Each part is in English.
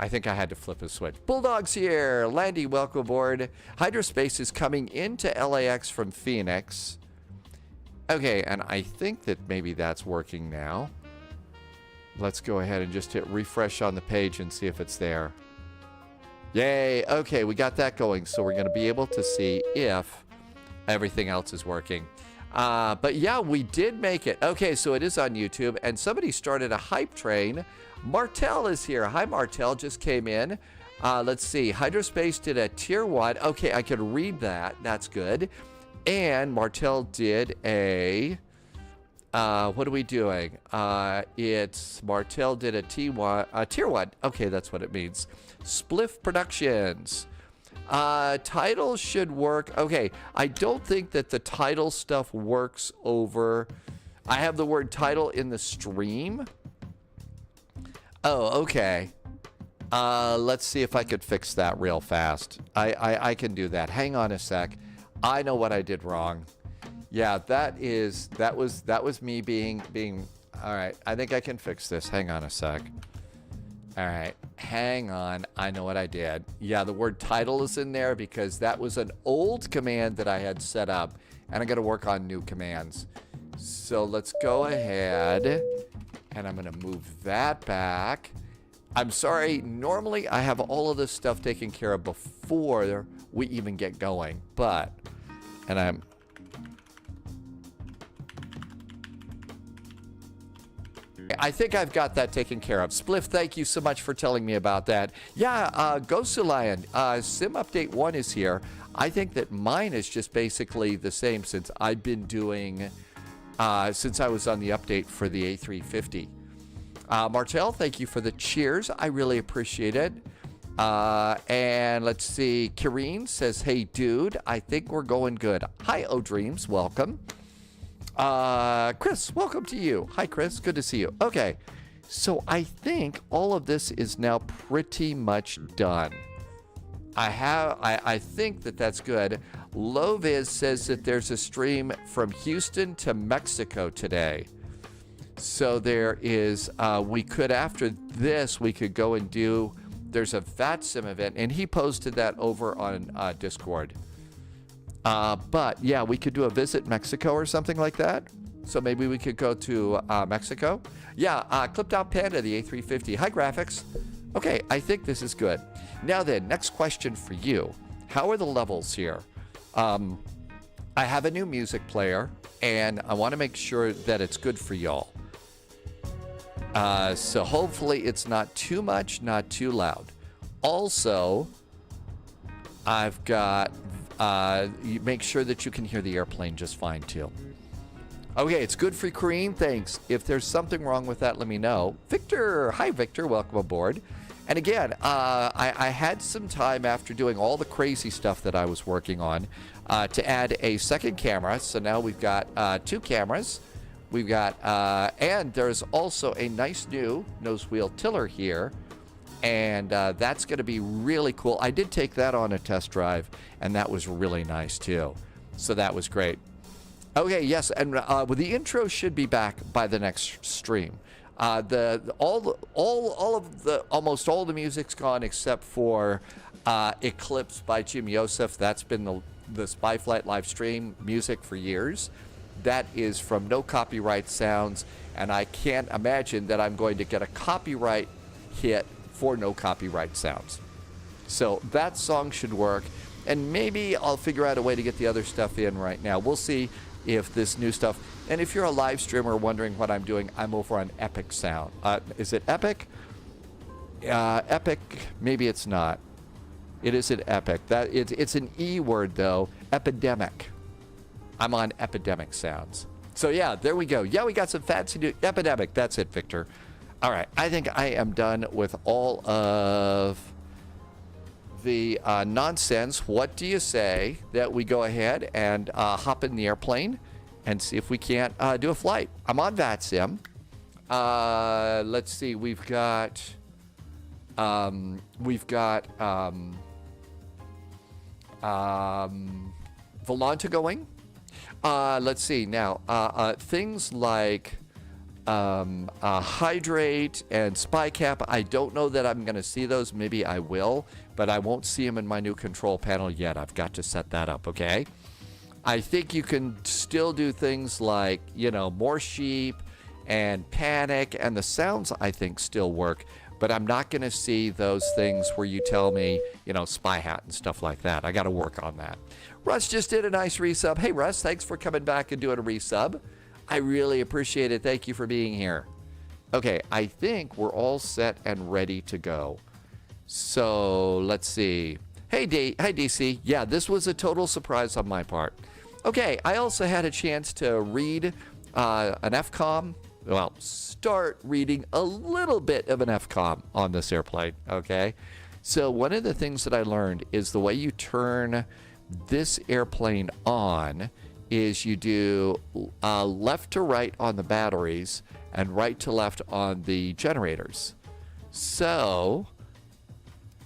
I think I had to flip a switch. Bulldog's here. Landy, welcome aboard. Hydrospace is coming into LAX from Phoenix. Okay, and I think that maybe that's working now. Let's go ahead and just hit refresh on the page and see if it's there. Yay. Okay, we got that going. So we're going to be able to see if everything else is working. But yeah, we did make it. Okay, so it is on YouTube. And somebody started a hype train. Martel is here. Hi, Martel. Just came in. Let's see. Hydrospace did a tier 1. Okay, I could read that. That's good. And Martel did a... what are we doing? It's Martel did a tier 1. Okay, that's what it means. Spliff Productions. Title should work. Okay, I don't think that the title stuff works over. I have the word title in the stream. Oh, okay. Let's see if I could fix that real fast. I can do that. Hang on a sec. I know what I did wrong. Yeah, that was me being all right. I think I can fix this. Hang on a sec. All right, hang on. I know what I did. Yeah, the word title is in there because that was an old command that I had set up, and I'm gonna work on new commands. So let's go ahead, and I'm gonna move that back. I'm sorry. Normally, I have all of this stuff taken care of before we even get going, but I think I've got that taken care of. Spliff, thank you so much for telling me about that. Yeah, Ghost Lion, Sim Update 1 is here. I think that mine is just basically the same since I've been doing, since I was on the update for the A350. Martel, thank you for the cheers. I really appreciate it. And let's see. Kireen says, hey, dude, I think we're going good. Hi, O-Dreams. Welcome. Chris, welcome to you. Hi, Chris. Good to see you. Okay. So I think all of this is now pretty much done. I think that that's good. Loviz says that there's a stream from Houston to Mexico today. So there is, we could, after this, we could go and do, there's a VATSIM event, and he posted that over on Discord. But yeah, we could do a visit Mexico or something like that. So maybe we could go to Mexico. Yeah, Clipped Out Panda, the A350. Hi, graphics. Okay, I think this is good. Now then, next question for you. How are the levels here? I have a new music player, and I want to make sure that it's good for y'all. So hopefully it's not too much, not too loud. Also, I've got, you make sure that you can hear the airplane just fine too. Okay, it's good for Kareem, thanks. If there's something wrong with that, let me know. Victor, hi Victor, welcome aboard. And again, I had some time after doing all the crazy stuff that I was working on to add a second camera. So now we've got 2 cameras. We've got, and there's also a nice new nose wheel tiller here. And that's going to be really cool. I did take that on a test drive, and that was really nice too. So that was great. Okay, yes, and the intro should be back by the next stream. Almost all the music's gone except for Eclipse by Jim Yosef. That's been the Spy Flight live stream music for years. That is from No Copyright Sounds, and I can't imagine that I'm going to get a copyright hit for No Copyright Sounds. So that song should work, and maybe I'll figure out a way to get the other stuff in right now. We'll see if this new stuff, and if you're a live streamer wondering what I'm doing, I'm over on Epic Sound. Is it Epic? Epic, maybe it's not. It isn't Epic. It's an E word though, Epidemic. I'm on Epidemic Sounds. So yeah, there we go. Yeah, we got some fancy new Epidemic. That's it, Victor. All right, I think I am done with all of the nonsense. What do you say that we go ahead and hop in the airplane and see if we can't do a flight? I'm on VATSIM. Let's see, we've got Volanta going. Let's see now. Things like hydrate and spy cap. I don't know that I'm going to see those. Maybe I will, but I won't see them in my new control panel yet. I've got to set that up, okay? I think you can still do things like, more sheep and panic, and the sounds I think still work, but I'm not going to see those things where you tell me, spy hat and stuff like that. I got to work on that. Russ just did a nice resub. Hey, Russ, thanks for coming back and doing a resub. I really appreciate it. Thank you for being here. Okay, I think we're all set and ready to go. So let's see. Hi, DC. Yeah, this was a total surprise on my part. Okay, I also had a chance to read an FCOM. Well, start reading a little bit of an FCOM on this airplane, okay? So one of the things that I learned is the way you turn this airplane on is you do left to right on the batteries and right to left on the generators. So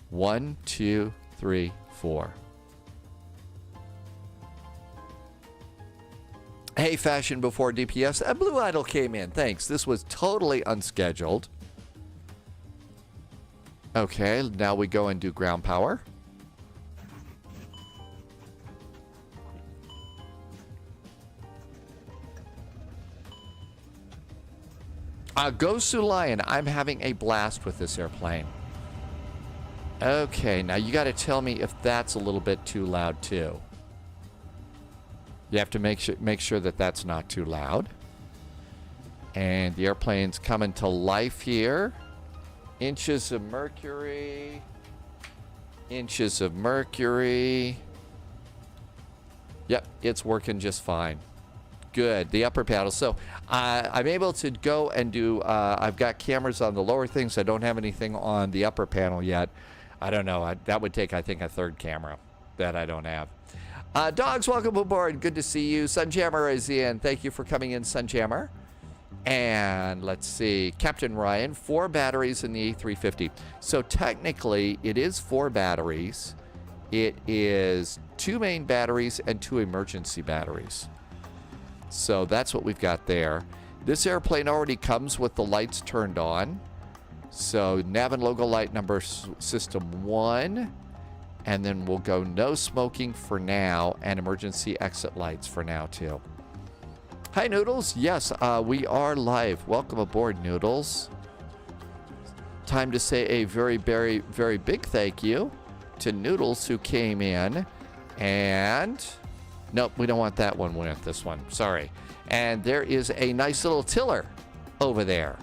1, 2, 3, 4. Hey, Fashion Before DPS. A Blue Idol came in. Thanks. This was totally unscheduled. Okay, now we go and do ground power. Go Sue Lion. I'm having a blast with this airplane. Okay, now you got to tell me if that's a little bit too loud too. You have to make sure that that's not too loud. And the airplane's coming to life here. Inches of mercury. Inches of mercury. Yep, it's working just fine. Good, the upper paddle. So I'm able to go and do, I've got cameras on the lower things. I don't have anything on the upper panel yet. I don't know. That would take, I think, a third camera that I don't have. Dogs, welcome aboard. Good to see you. Sunjammer is in. Thank you for coming in, Sunjammer. And let's see. Captain Ryan, 4 batteries in the A350. So technically, it is 4 batteries. It is 2 main batteries and 2 emergency batteries. So that's what we've got there. This airplane already comes with the lights turned on. So nav and logo light number system 1. And then we'll go no smoking for now and emergency exit lights for now too. Hi, Noodles. Yes, we are live. Welcome aboard, Noodles. Time to say a very, very, very big thank you to Noodles who came in. And nope, we don't want that one. We want this one. Sorry. And there is a nice little tiller over there.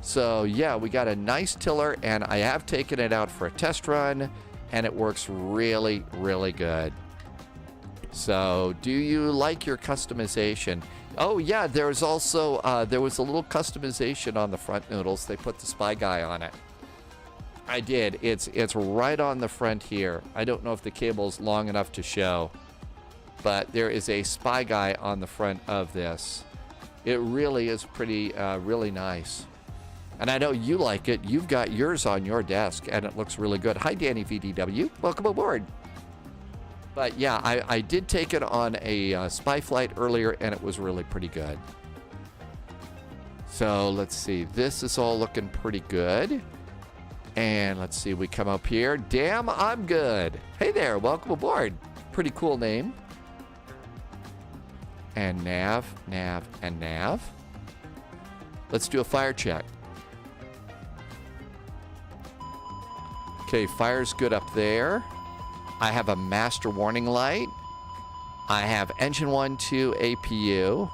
So yeah, we got a nice tiller, and I have taken it out for a test run, and it works really, really good. So do you like your customization? Oh yeah, there was also, there was a little customization on the front, Noodles. They put the spy guy on it. I did. It's right on the front here. I don't know if the cable is long enough to show, but there is a spy guy on the front of this. It really is pretty, really nice. And I know you like it. You've got yours on your desk, and it looks really good. Hi, Danny VDW. Welcome aboard. But yeah, I did take it on a spy flight earlier, and it was really pretty good. So let's see. This is all looking pretty good. And let's see. We come up here. Damn, I'm good. Hey there. Welcome aboard. Pretty cool name. And nav, nav, and nav. Let's do a fire check. Okay, fire's good up there. I have a master warning light. I have engine 1, 2 APU,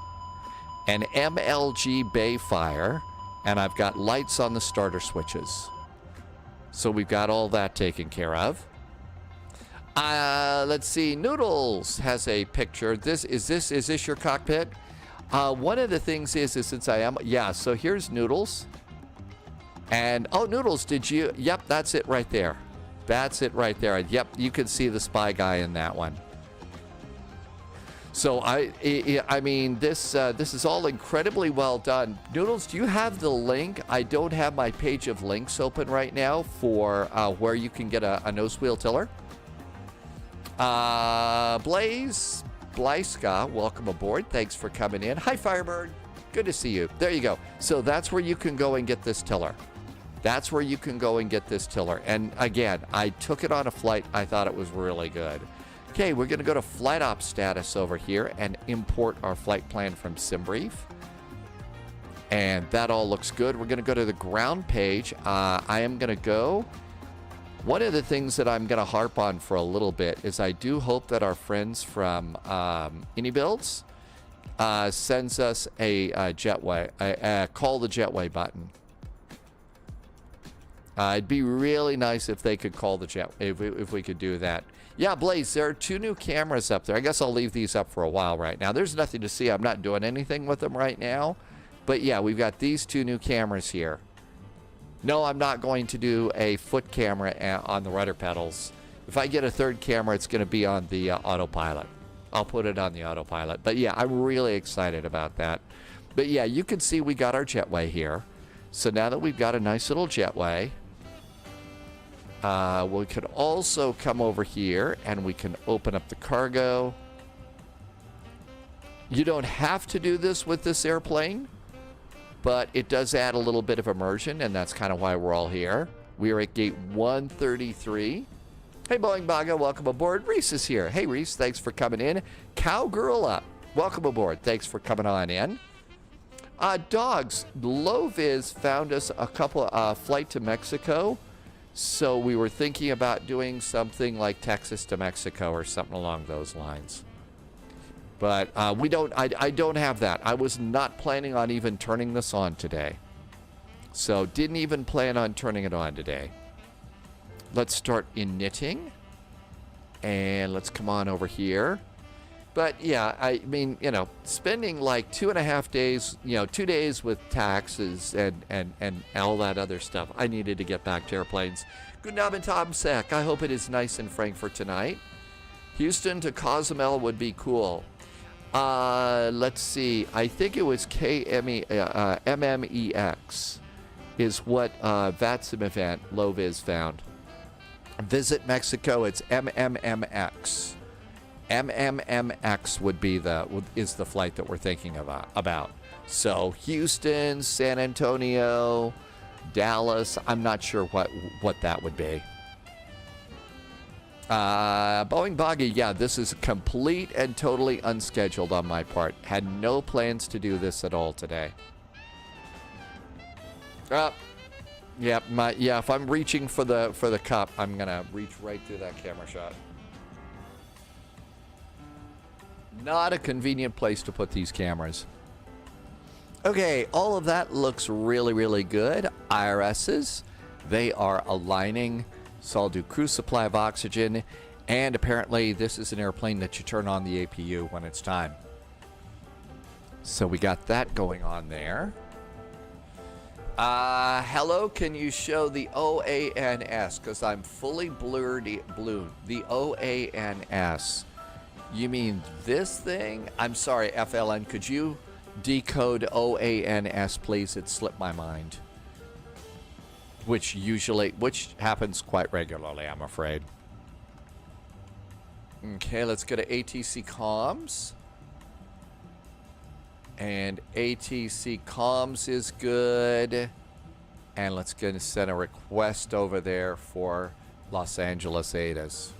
an MLG bay fire, and I've got lights on the starter switches. So we've got all that taken care of. Let's see. Noodles has a picture. Is this your cockpit? One of the things is since I am, yeah. So here's Noodles. And, oh, Noodles, did you? Yep, that's it right there. That's it right there. Yep, you can see the spy guy in that one. So, I mean, this is all incredibly well done. Noodles, do you have the link? I don't have my page of links open right now for where you can get a nose wheel tiller. Blaze Blyska, welcome aboard. Thanks for coming in. Hi, Firebird. Good to see you. There you go. So that's where you can go and get this tiller. That's where you can go and get this tiller. And again, I took it on a flight. I thought it was really good. Okay, we're going to go to flight op status over here and import our flight plan from SimBrief. And that all looks good. We're going to go to the ground page. I am going to go. One of the things that I'm going to harp on for a little bit is I do hope that our friends from AnyBuilds sends us a jetway, call the jetway button. It'd be really nice if they could call the jet, if we could do that. Yeah, Blaze, there are 2 new cameras up there. I guess I'll leave these up for a while right now. There's nothing to see. I'm not doing anything with them right now. But yeah, we've got these 2 new cameras here. No, I'm not going to do a foot camera on the rudder pedals. If I get a 3rd camera, it's going to be on the autopilot. I'll put it on the autopilot. But yeah, I'm really excited about that. But yeah, you can see we got our jetway here. So now that we've got a nice little jetway, we could also come over here and we can open up the cargo. You don't have to do this with this airplane, but it does add a little bit of immersion, and that's kind of why we're all here. We are at gate 133. Hey, Boeing Baga, welcome aboard. Reese is here. Hey, Reese, thanks for coming in. Cowgirl Up, welcome aboard. Thanks for coming on in. Dogs, Loviz found us a couple flight to Mexico. So we were thinking about doing something like Texas to Mexico or something along those lines. But we don't. I don't have that. I was not planning on even turning this on today. So didn't even plan on turning it on today. Let's start initting. And let's come on over here. But yeah, I mean, you know, spending like 2.5 days, 2 days with taxes and all that other stuff. I needed to get back to airplanes. Guten Abend, Tom Sack. I hope it is nice in Frankfurt tonight. Houston to Cozumel would be cool. Let's see. I think it was MMEX is what VATSIM event Loviz found. Visit Mexico. It's MMMX. MMMX would be is the flight that we're thinking about. So Houston, San Antonio, Dallas. I'm not sure what that would be. Boeing Boggy, yeah, this is complete and totally unscheduled on my part. Had no plans to do this at all today. Yeah, if I'm reaching for the cup, I'm gonna reach right through that camera shot. Not a convenient place to put these cameras. Okay, all of that looks really, really good. IRSs, they are aligning. So I'll do crew supply of oxygen. And apparently this is an airplane that you turn on the APU when it's time. So we got that going on there. Hello, can you show the OANS? Because I'm fully blurred. The OANS. You mean this thing? I'm sorry, FLN. Could you decode OANS, please? It slipped my mind. Which happens quite regularly, I'm afraid. Okay, let's go to ATC comms. And ATC comms is good. And let's go and send a request over there for Los Angeles ATIS.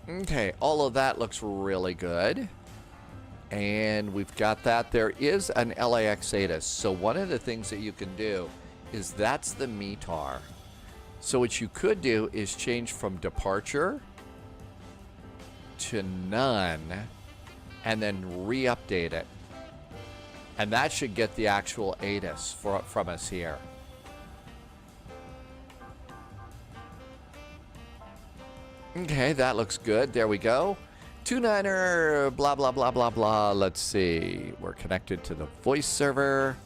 Okay, all of that looks really good. And we've got that. There is an LAX ATIS. So one of the things that you can do is that's the METAR. So what you could do is change from departure to none and then re-update it. And that should get the actual ATIS from us here. Okay, that looks good. There we go. 29er, blah, blah, blah, blah, blah. Let's see. We're connected to the voice server.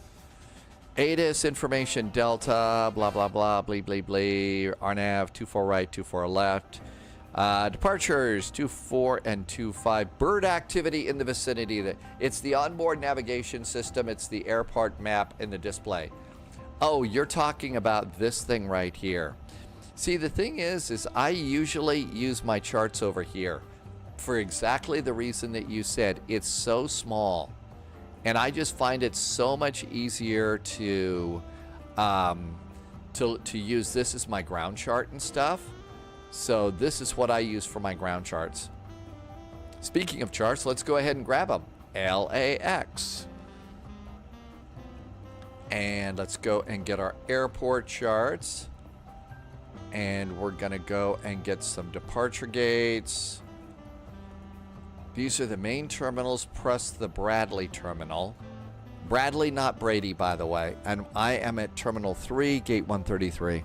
ATIS information delta, blah, blah, blah, blee, blee, blee. RNAV, 24 right, 24 left. Departures, 24 and 25. Bird activity in the vicinity. It's the onboard navigation system. It's the airport map in the display. Oh, you're talking about this thing right here. See, the thing is I usually use my charts over here for exactly the reason that you said. It's so small. And I just find it so much easier to use this as my ground chart and stuff. So this is what I use for my ground charts. Speaking of charts, let's go ahead and grab them. LAX. And let's go and get our airport charts. And we're going to go and get some departure gates. These are the main terminals, plus the Bradley terminal. Bradley, not Brady, by the way. And I am at Terminal 3, Gate 133.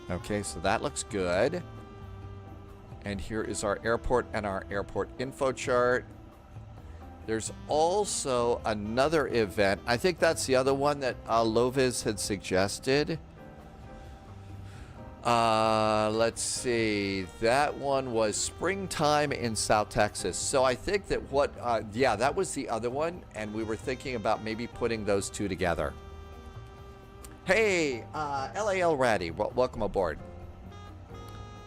Okay, so that looks good. And here is our airport and our airport info chart. There's also another event. I think that's the other one that Lovis had suggested. Let's see. That one was springtime in South Texas. So I think that yeah, that was the other one. And we were thinking about maybe putting those two together. Hey, LAL Ratty, welcome aboard.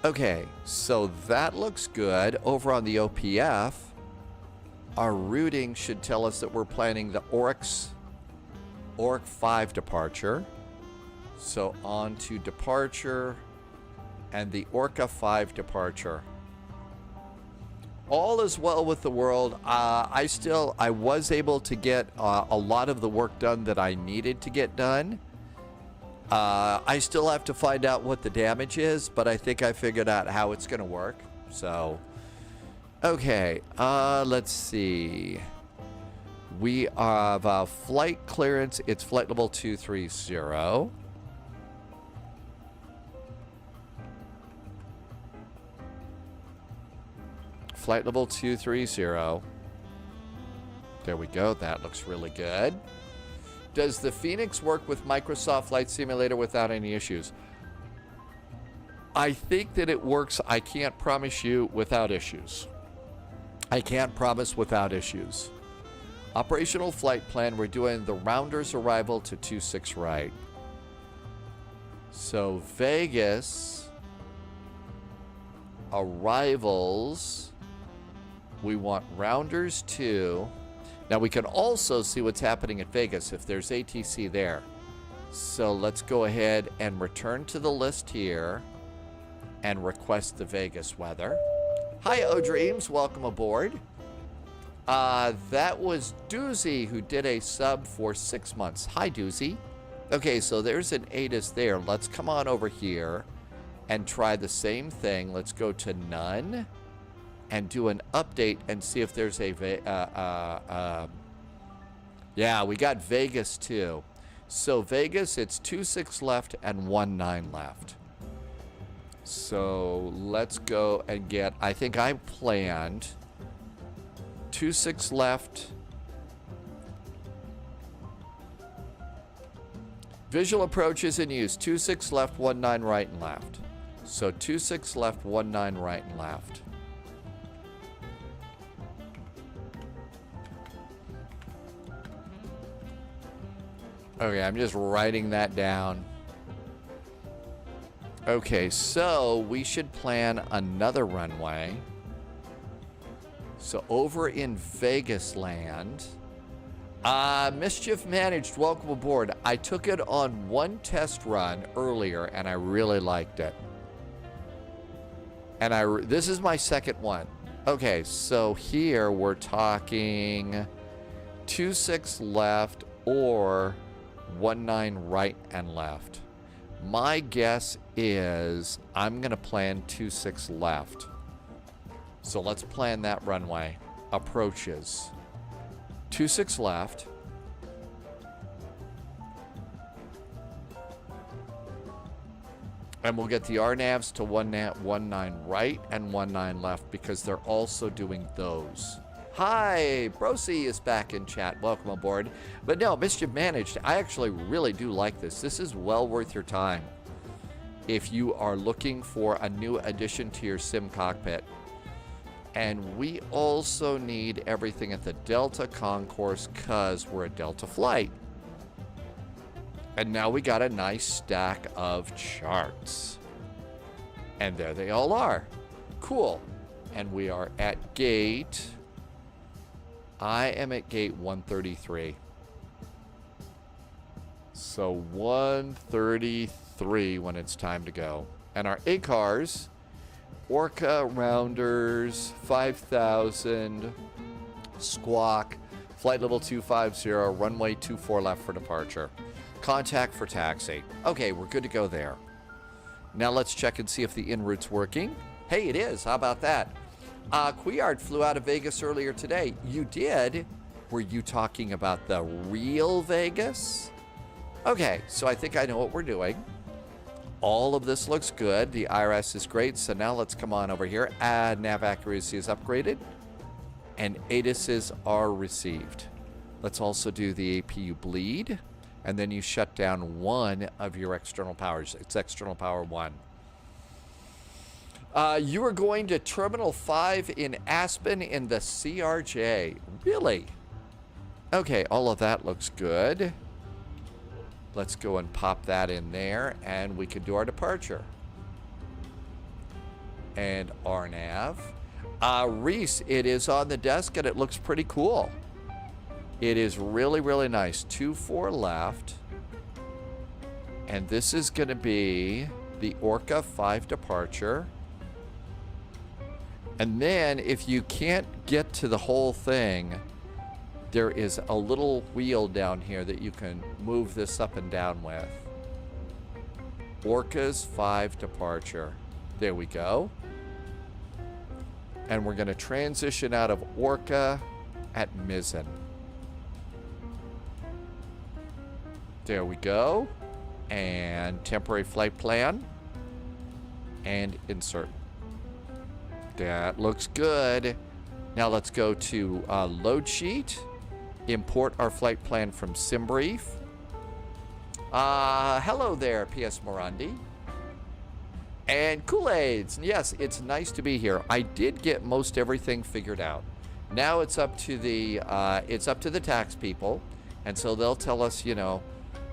Okay, so that looks good. Over on the OPF, our routing should tell us that we're planning the ORIC 5 departure. So on to departure and the Orca 5 departure. All is well with the world. I was able to get a lot of the work done that I needed to get done. I still have to find out what the damage is, but I think I figured out how it's going to work. So, okay, let's see. We have flight clearance. It's flight level 230. Flight level 230. There we go. That looks really good. Does the Phoenix work with Microsoft Flight Simulator without any issues? I think that it works. I can't promise you without issues. I can't promise without issues. Operational flight plan. We're doing the Rounders arrival to 26 right. So Vegas arrivals. We want Rounders 2. Now we can also see what's happening at Vegas if there's ATC there. So let's go ahead and return to the list here and request the Vegas weather. Hi, O-Dreams. Welcome aboard. That was Doozy who did a sub for 6 months. Hi, Doozy. Okay, so there's an ATIS there. Let's come on over here and try the same thing. Let's go to none and do an update and see if there's a... yeah, we got Vegas too. So Vegas, it's 26 left and 19 left. So let's go and get... I think I planned 26 left. Visual approach is in use. 26 left, 19 right and left. So 26 left, 19 right and left. Okay, I'm just writing that down. Okay, so we should plan another runway. So over in Vegas land, Mischief Managed, welcome aboard. I took it on one test run earlier and I really liked it. And this is my second one. Okay, so here we're talking 26 left or 19 right and left. My guess is I'm going to plan 26 left. So let's plan that runway. Approaches. 26 left. And we'll get the RNAVs to 19 right and 19 left because they're also doing those. Hi, Brosi is back in chat. Welcome aboard. But no, Mischief Managed, I actually really do like this. This is well worth your time if you are looking for a new addition to your sim cockpit. And we also need everything at the Delta concourse because we're a Delta flight. And now we got a nice stack of charts. And there they all are. Cool. And we are at gate. I am at gate 133. So 133 when it's time to go. And our ACARs, Orca, Rounders, 5000, Squawk, flight level 250, runway 24 left for departure. Contact for taxi. Okay, we're good to go there. Now let's check and see if the en route's working. Hey, it is. How about that? Couillard flew out of Vegas earlier today. You did? Were you talking about the real Vegas? Okay, so I think I know what we're doing. All of this looks good. The IRS is great. So now let's come on over here. Nav accuracy is upgraded. And ATISs are received. Let's also do the APU bleed. And then you shut down one of your external powers. It's external power 1. You are going to Terminal 5 in Aspen in the CRJ. Really? Okay, all of that looks good. Let's go and pop that in there, and we can do our departure. And RNAV. Reese, it is on the desk, and it looks pretty cool. It is really, really nice. 24 left. And this is going to be the Orca 5 departure. And then, if you can't get to the whole thing, there is a little wheel down here that you can move this up and down with. Orca's 5 departure. There we go. And we're going to transition out of Orca at Mizzen. There we go. And temporary flight plan. And insert. That looks good. Now let's go to load sheet. Import our flight plan from SimBrief. Hello there, P.S. Morandi. And Kool-Aids. Yes, it's nice to be here. I did get most everything figured out. Now it's up to the tax people, and so they'll tell us, you know,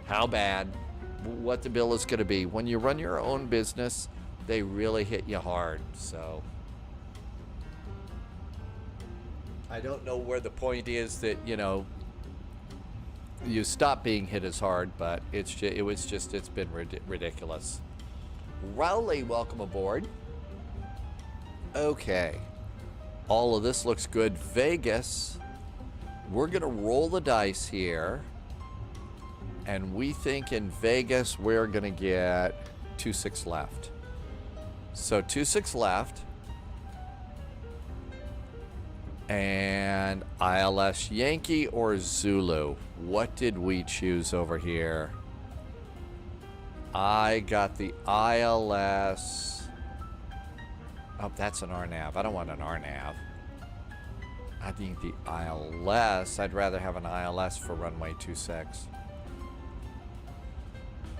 how bad, what the bill is going to be. When you run your own business, they really hit you hard. So I don't know where the point is that, you know, you stop being hit as hard, but it's been ridiculous. Rowley, welcome aboard. Okay. All of this looks good. Vegas. We're going to roll the dice here. And we think in Vegas we're going to get 26 left. So 26 left. And ILS Yankee or Zulu? What did we choose over here? I got the ILS. Oh, that's an RNAV. I don't want an RNAV. I think the ILS. I'd rather have an ILS for runway 26.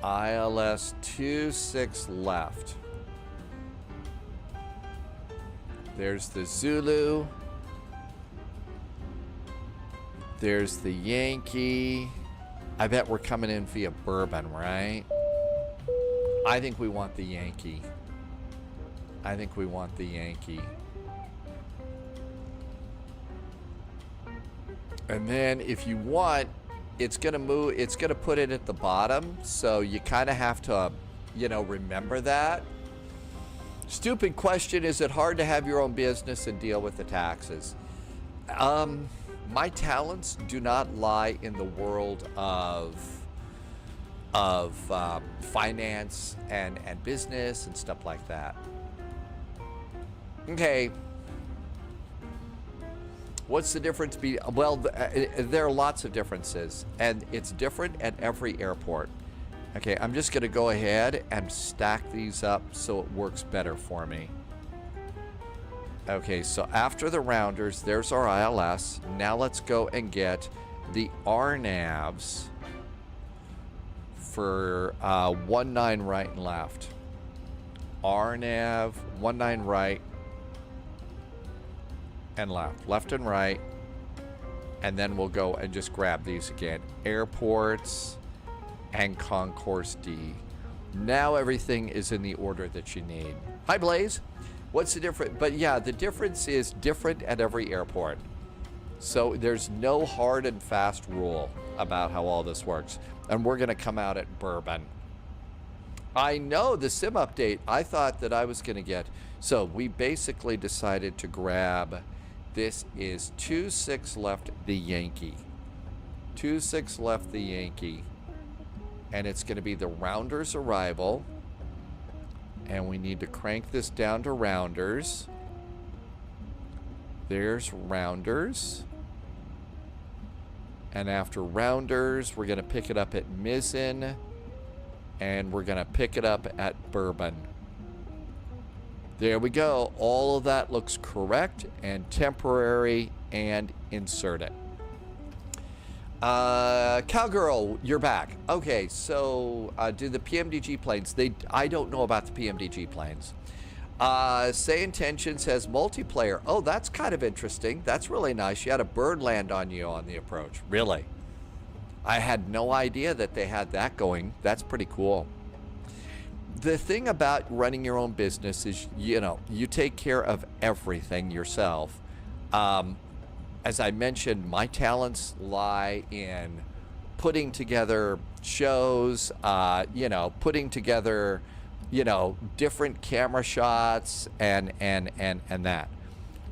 ILS 26 left. There's the Zulu. There's the Yankee. I bet we're coming in via Bourbon, right? I think we want the Yankee. I think we want the Yankee. And then if you want, it's going to move, it's going to put it at the bottom. So you kind of have to, you know, remember that. Stupid question, is it hard to have your own business and deal with the taxes? My talents do not lie in the world of finance and business and stuff like that. Okay. What's the difference? Well, there are lots of differences, and it's different at every airport. Okay, I'm just going to go ahead and stack these up so it works better for me. Okay, so after the rounders, there's our ILS. Now let's go and get the RNAVs for 19 right and left. RNAV 19 right and left and right, and then we'll go and just grab these again. Airports and Concourse D. Now everything is in the order that you need. Hi, Blaze. What's the difference? But yeah, the difference is different at every airport. So there's no hard and fast rule about how all this works. And we're going to come out at Bourbon. I know the sim update. I thought that I was going to get. So we basically decided to grab. This is 26 left the Yankee. 26 left the Yankee. And it's going to be the Rounders arrival. And we need to crank this down to Rounders. There's Rounders. And after Rounders, we're going to pick it up at Mizzen. And we're going to pick it up at Bourbon. There we go. All of that looks correct and temporary, and insert it. Cowgirl, you're back. Okay, so do the PMDG planes. I don't know about the PMDG planes. Say Intentions has multiplayer. Oh, that's kind of interesting. That's really nice. You had a bird land on you on the approach. Really? I had no idea that they had that going. That's pretty cool. The thing about running your own business is, you know, you take care of everything yourself. As I mentioned, my talents lie in putting together shows, you know, putting together, you know, different camera shots and that.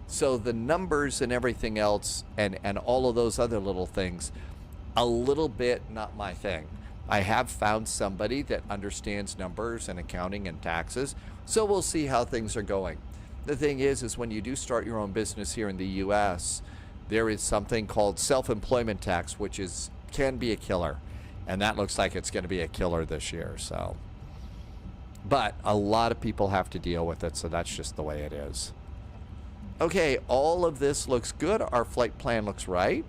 So the numbers and everything else and all of those other little things, a little bit not my thing. I have found somebody that understands numbers and accounting and taxes, so we'll see how things are going. The thing is when you do start your own business here in the U.S., there is something called self-employment tax, which can be a killer, and that looks like it's going to be a killer this year. So, but a lot of people have to deal with it, so that's just the way it is. Okay, all of this looks good. Our flight plan looks right.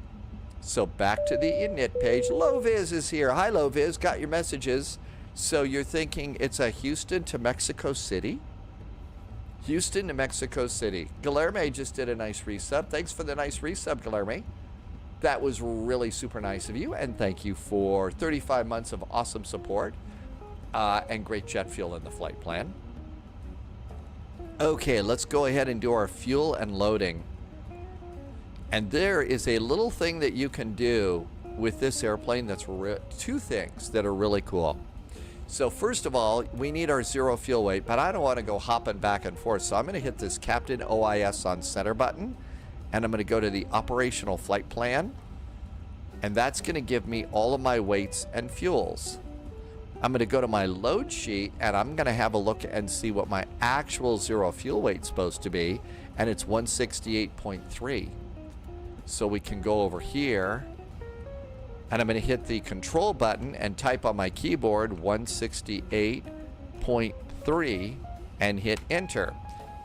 So back to the init page. Loviz is here. Hi, Loviz. Got your messages. So you're thinking it's a Houston to Mexico City? Houston to Mexico City. Guilherme just did a nice resub. Thanks for the nice resub, Guilherme. That was really super nice of you. And thank you for 35 months of awesome support and great jet fuel in the flight plan. Okay, let's go ahead and do our fuel and loading. And there is a little thing that you can do with this airplane that's two things that are really cool. So first of all, we need our zero fuel weight, but I don't want to go hopping back and forth. So I'm going to hit this Captain OIS on center button, and I'm going to go to the operational flight plan. And that's going to give me all of my weights and fuels. I'm going to go to my load sheet, and I'm going to have a look and see what my actual zero fuel weight's supposed to be, and it's 168.3. So we can go over here, and I'm going to hit the control button and type on my keyboard 168.3 and hit enter.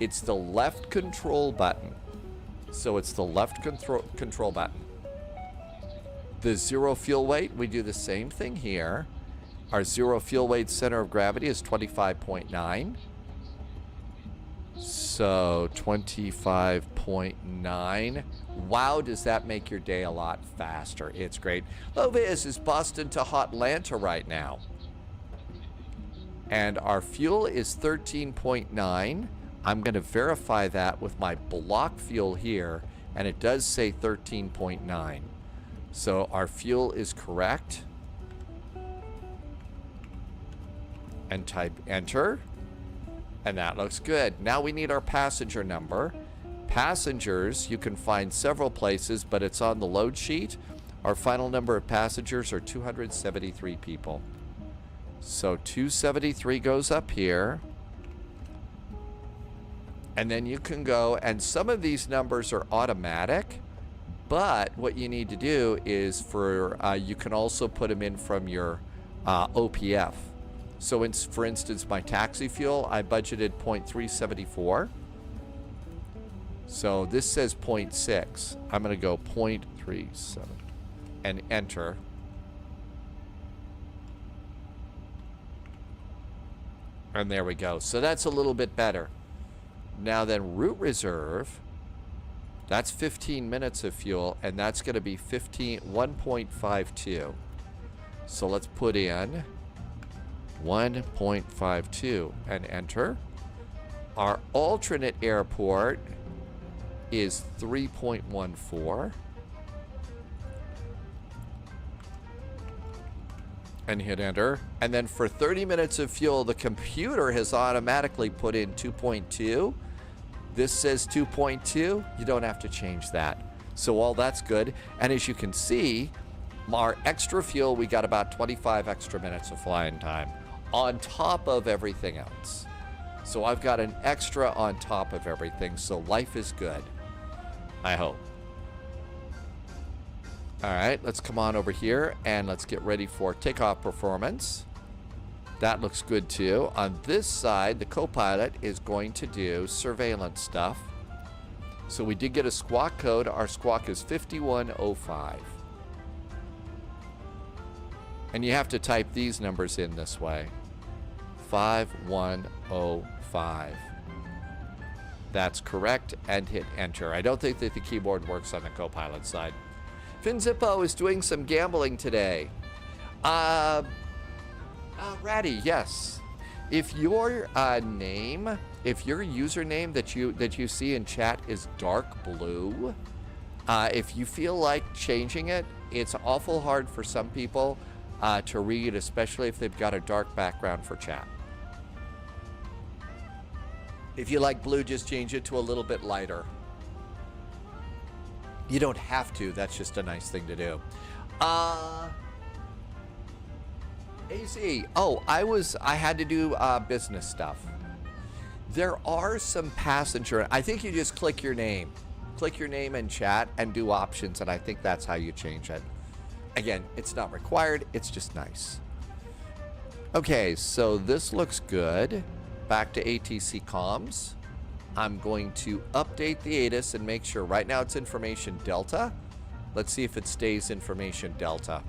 It's the left control button. So it's the left control button. The zero fuel weight, we do the same thing here. Our zero fuel weight center of gravity is 25.9. So 25.9. Wow, does that make your day a lot faster. It's great. Loviz is Boston to Hotlanta right now. And our fuel is 13.9. I'm going to verify that with my block fuel here, and it does say 13.9. So our fuel is correct. And type enter. And that looks good. Now we need our passenger number. Passengers, you can find several places, but it's on the load sheet. Our final number of passengers are 273 people. So 273 goes up here. And then you can go, and some of these numbers are automatic, but what you need to do is you can also put them in from your OPF. So for instance, my taxi fuel, I budgeted 0.374. So this says 0.6. I'm going to go 0.37 and enter. And there we go. So that's a little bit better. Now then, route reserve, that's 15 minutes of fuel, and that's going to be 1.52. So let's put in 1.52 and enter. Our alternate airport is 3.14. And hit enter. And then for 30 minutes of fuel, the computer has automatically put in 2.2. This says 2.2. You don't have to change that. So all that's good. And as you can see, our extra fuel, we got about 25 extra minutes of flying time on top of everything else. So I've got an extra on top of everything. So life is good, I hope. All right, let's come on over here and let's get ready for takeoff performance. That looks good too. On this side, the co-pilot is going to do surveillance stuff. So we did get a squawk code. Our squawk is 5105. And you have to type these numbers in this way. 5105. That's correct, and hit enter. I don't think that the keyboard works on the co-pilot side. FinZippo is doing some gambling today. Ratty, yes. If your name, if your username that you see in chat is dark blue, if you feel like changing it, it's awful hard for some people to read, especially if they've got a dark background for chat. If you like blue, just change it to a little bit lighter. You don't have to. That's just a nice thing to do. AC. Oh, I had to do business stuff. There are some passenger. I think you just click your name. Click your name in chat and do options, and I think that's how you change it. Again, it's not required. It's just nice. Okay, so this looks good. Back to ATC comms. I'm going to update the ATIS and make sure. Right now it's information Delta. Let's see if it stays information Delta.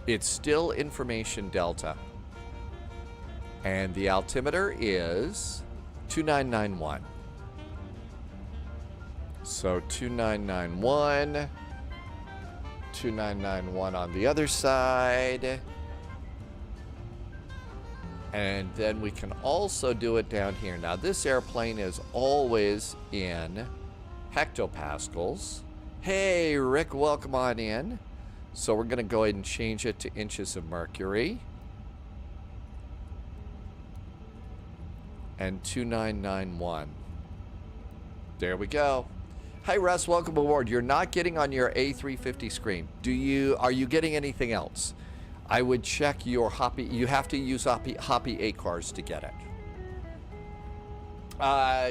It's still information Delta. And the altimeter is 2991. So 2991. 2991 on the other side. And then we can also do it down here. Now this airplane is always in hectopascals. Hey Rick, welcome on in. So we're gonna go ahead and change it to inches of mercury. And 2991. There we go. Hi Russ, welcome aboard. You're not getting on your A350 screen. Are you getting anything else? I would check your Hoppy. You have to use Hoppy ACARS to get it.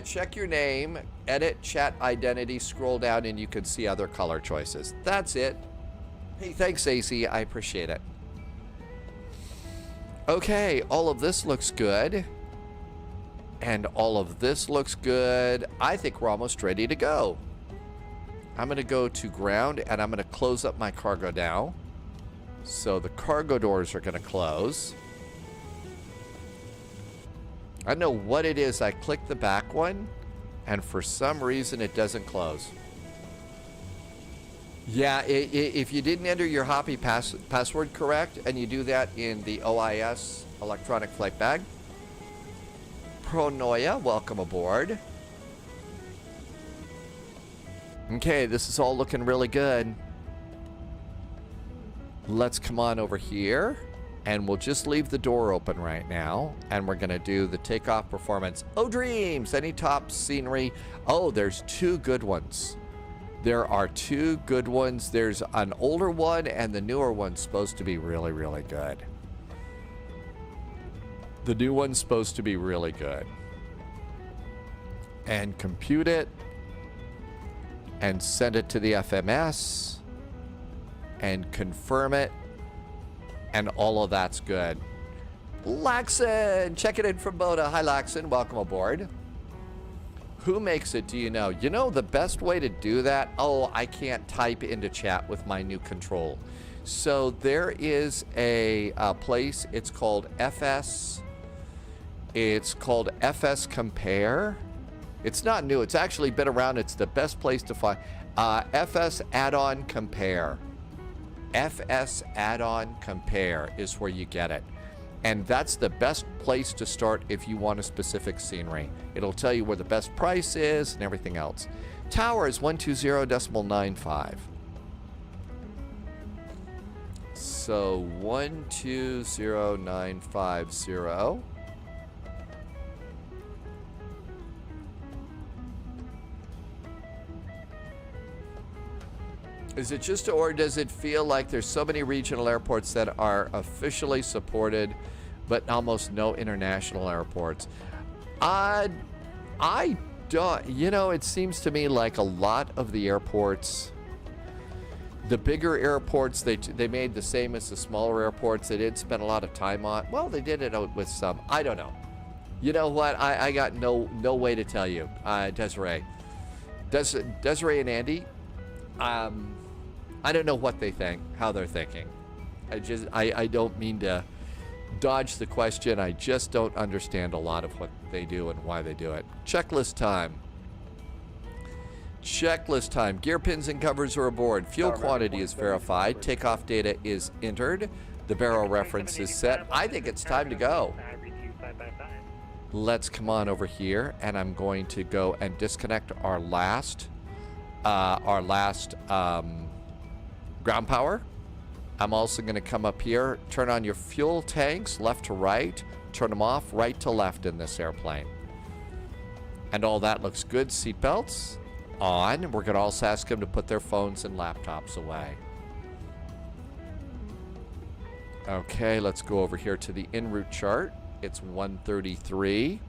Check your name, edit chat identity, scroll down, and you can see other color choices. That's it. Hey, thanks, AC. I appreciate it. Okay, all of this looks good. And all of this looks good. I think we're almost ready to go. I'm going to go to ground, and I'm going to close up my cargo now. So the cargo doors are going to close. I don't know what it is. I clicked the back one, and for some reason it doesn't close. Yeah, if you didn't enter your Hoppy password correct, and you do that in the OIS electronic flight bag. Pronoia, welcome aboard. Okay, this is all looking really good. Let's come on over here, and we'll just leave the door open right now, and we're going to do the takeoff performance. Oh, dreams! Any top scenery? Oh, there's two good ones. There are two good ones. There's an older one, and the newer one's supposed to be really, really good. The new one's supposed to be really good. And compute it, and send it to the FMS. And confirm it, and all of that's good. Laxon, check it in from Boda. Hi, Laxon, welcome aboard. Who makes it, do you know? You know the best way to do that? Oh, I can't type into chat with my new control. So there is a place, it's called FS. It's called FS Compare. It's not new, it's actually been around. It's the best place to find. FS Add-on Compare. FS Add-on Compare is where you get it. And that's the best place to start if you want a specific scenery. It'll tell you where the best price is and everything else. Tower is 120.95. So 120.950. Is it just, or does it feel like there's so many regional airports that are officially supported, but almost no international airports? I don't, you know, it seems to me like a lot of the airports, the bigger airports, they made the same as the smaller airports. They didn't spend a lot of time on, well, they did it with some, I don't know. You know what, I got no way to tell you, Desiree and Andy, I don't know what they think, how they're thinking. I don't mean to dodge the question. I just don't understand a lot of what they do and why they do it. Checklist time. Checklist time. Gear pins and covers are aboard. Fuel quantity is verified. Takeoff data is entered. The barrel reference is set. I think it's time to go. Let's come on over here, and I'm going to go and disconnect our last ground power. I'm also going to come up here, turn on your fuel tanks left to right, turn them off right to left in this airplane. And all that looks good. Seatbelts on. We're going to also ask them to put their phones and laptops away. Okay, let's go over here to the en route chart. It's 1:33.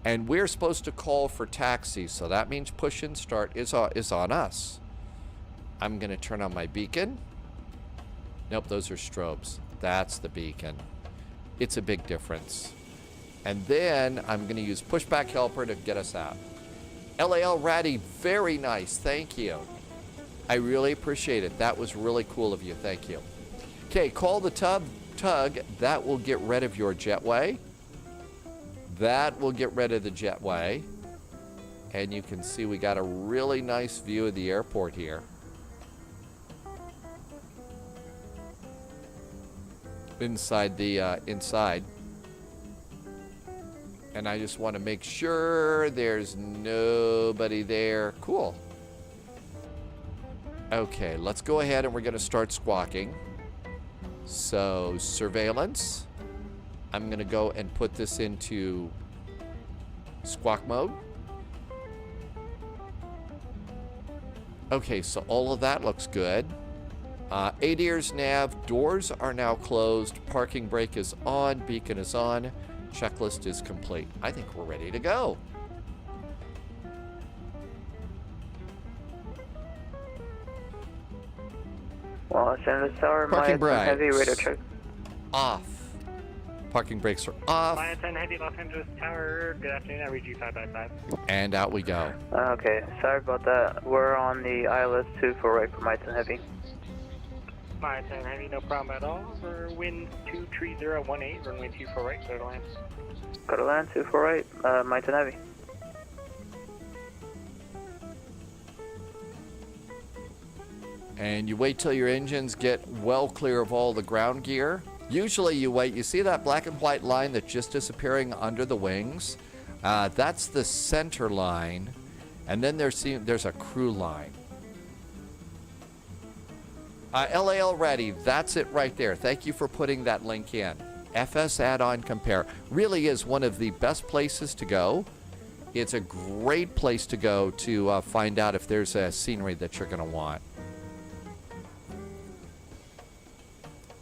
And we're supposed to call for taxi, so that means push and start is on us. I'm going to turn on my beacon. Nope, those are strobes. That's the beacon. It's a big difference. And then I'm going to use Pushback Helper to get us out. LAL Ratty, very nice. Thank you. I really appreciate it. That was really cool of you. Thank you. Okay, call the tug. That will get rid of your jetway. That will get rid of the jetway. And you can see we got a really nice view of the airport here. Inside the inside. And I just want to make sure there's nobody there. Cool. Okay, let's go ahead and we're going to start squawking. So, surveillance. I'm going to go and put this into squawk mode. Okay, so all of that looks good. ADIRS nav, doors are now closed. Parking brake is on. Beacon is on. Checklist is complete. I think we're ready to go. Well, San Tower, Parking brakes heavy radar check. off. Parking brakes are off. Maya 10 Heavy, Los Angeles Tower. Good afternoon. I read you 555. And out we go. Okay, sorry about that. We're on the ILS 2 for right for Maya 10 Heavy. Maya 10 Heavy, no problem at all. For wind 23018, runway 24 right, clear to land. Go to land 2 for right, Maya 10 Heavy. And you wait till your engines get well clear of all the ground gear. Usually you wait, you see that black and white line that's just disappearing under the wings? That's the center line. And then there's a crew line. LAL ready, that's it right there. Thank you for putting that link in. FS add-on compare really is one of the best places to go. It's a great place to go to find out if there's a scenery that you're going to want.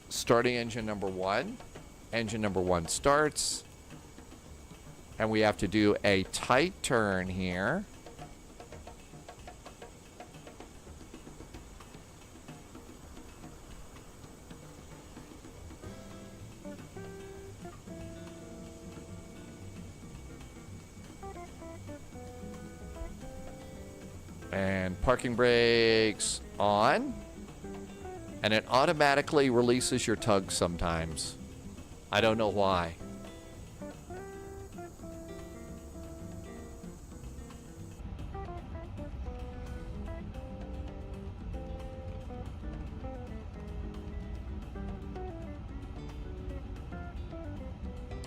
Starting engine number 1. Engine number 1 starts. And we have to do a tight turn here. And parking brakes on. And it automatically releases your tug sometimes. I don't know why.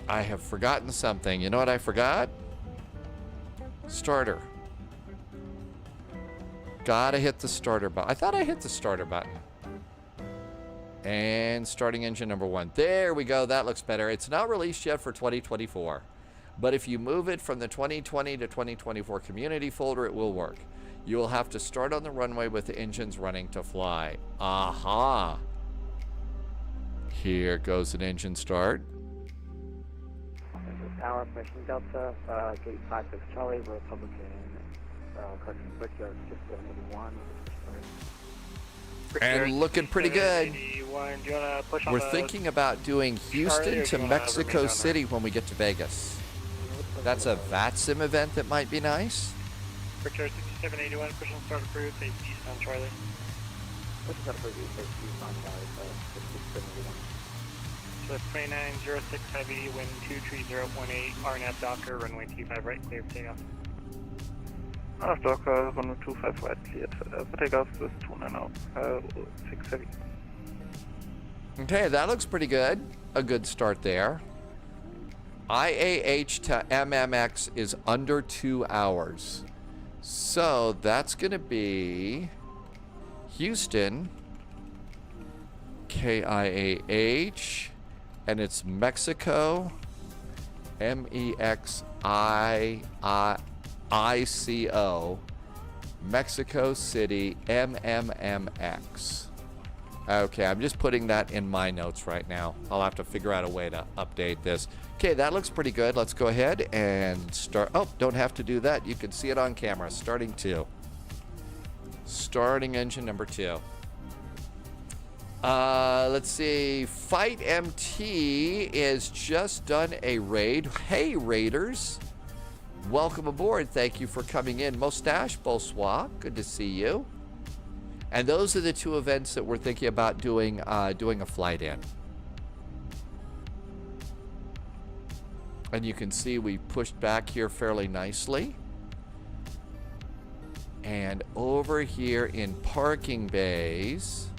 I have forgotten something. You know what I forgot? Starter. Gotta hit the starter button. I thought I hit the starter button. And starting engine number 1. There we go. That looks better. It's not released yet for 2024. But if you move it from the 2020 to 2024 community folder, it will work. You will have to start on the runway with the engines running to fly. Aha. Here goes an engine start. Tower, Mission Delta, Gate 56 Charlie, Republican, Custom Brickyard 681. And looking pretty good. 81. Do you want to push on We're the thinking about doing Houston to Mexico City when we get to Vegas. That's a VATSIM event that might be nice. Brickyard 6781, push on start approved, face east on Charlie. Which is up for you, face east on Charlie, 6781. So 2906 heavy, wind 23018, RNAV Docker, runway 25 right, clear for takeoff. RNAV Docker, runway 25 right, cleared for takeoff with 290, 6 heavy. Okay, that looks pretty good. A good start there. IAH to MMX is under 2 hours. So that's going to be Houston, KIAH, and it's Mexico, MEXICO, Mexico City, MMMX. Okay, I'm just putting that in my notes right now. I'll have to figure out a way to update this. Okay, that looks pretty good. Let's go ahead and start. Oh, don't have to do that. You can see it on camera. Starting 2. Starting engine number 2. Let's see. Fight MT is just done a raid. Hey, raiders. Welcome aboard. Thank you for coming in. Mustache, bonsoir. Good to see you. And those are the 2 events that we're thinking about doing a flight in. And you can see we pushed back here fairly nicely. And over here in parking bays,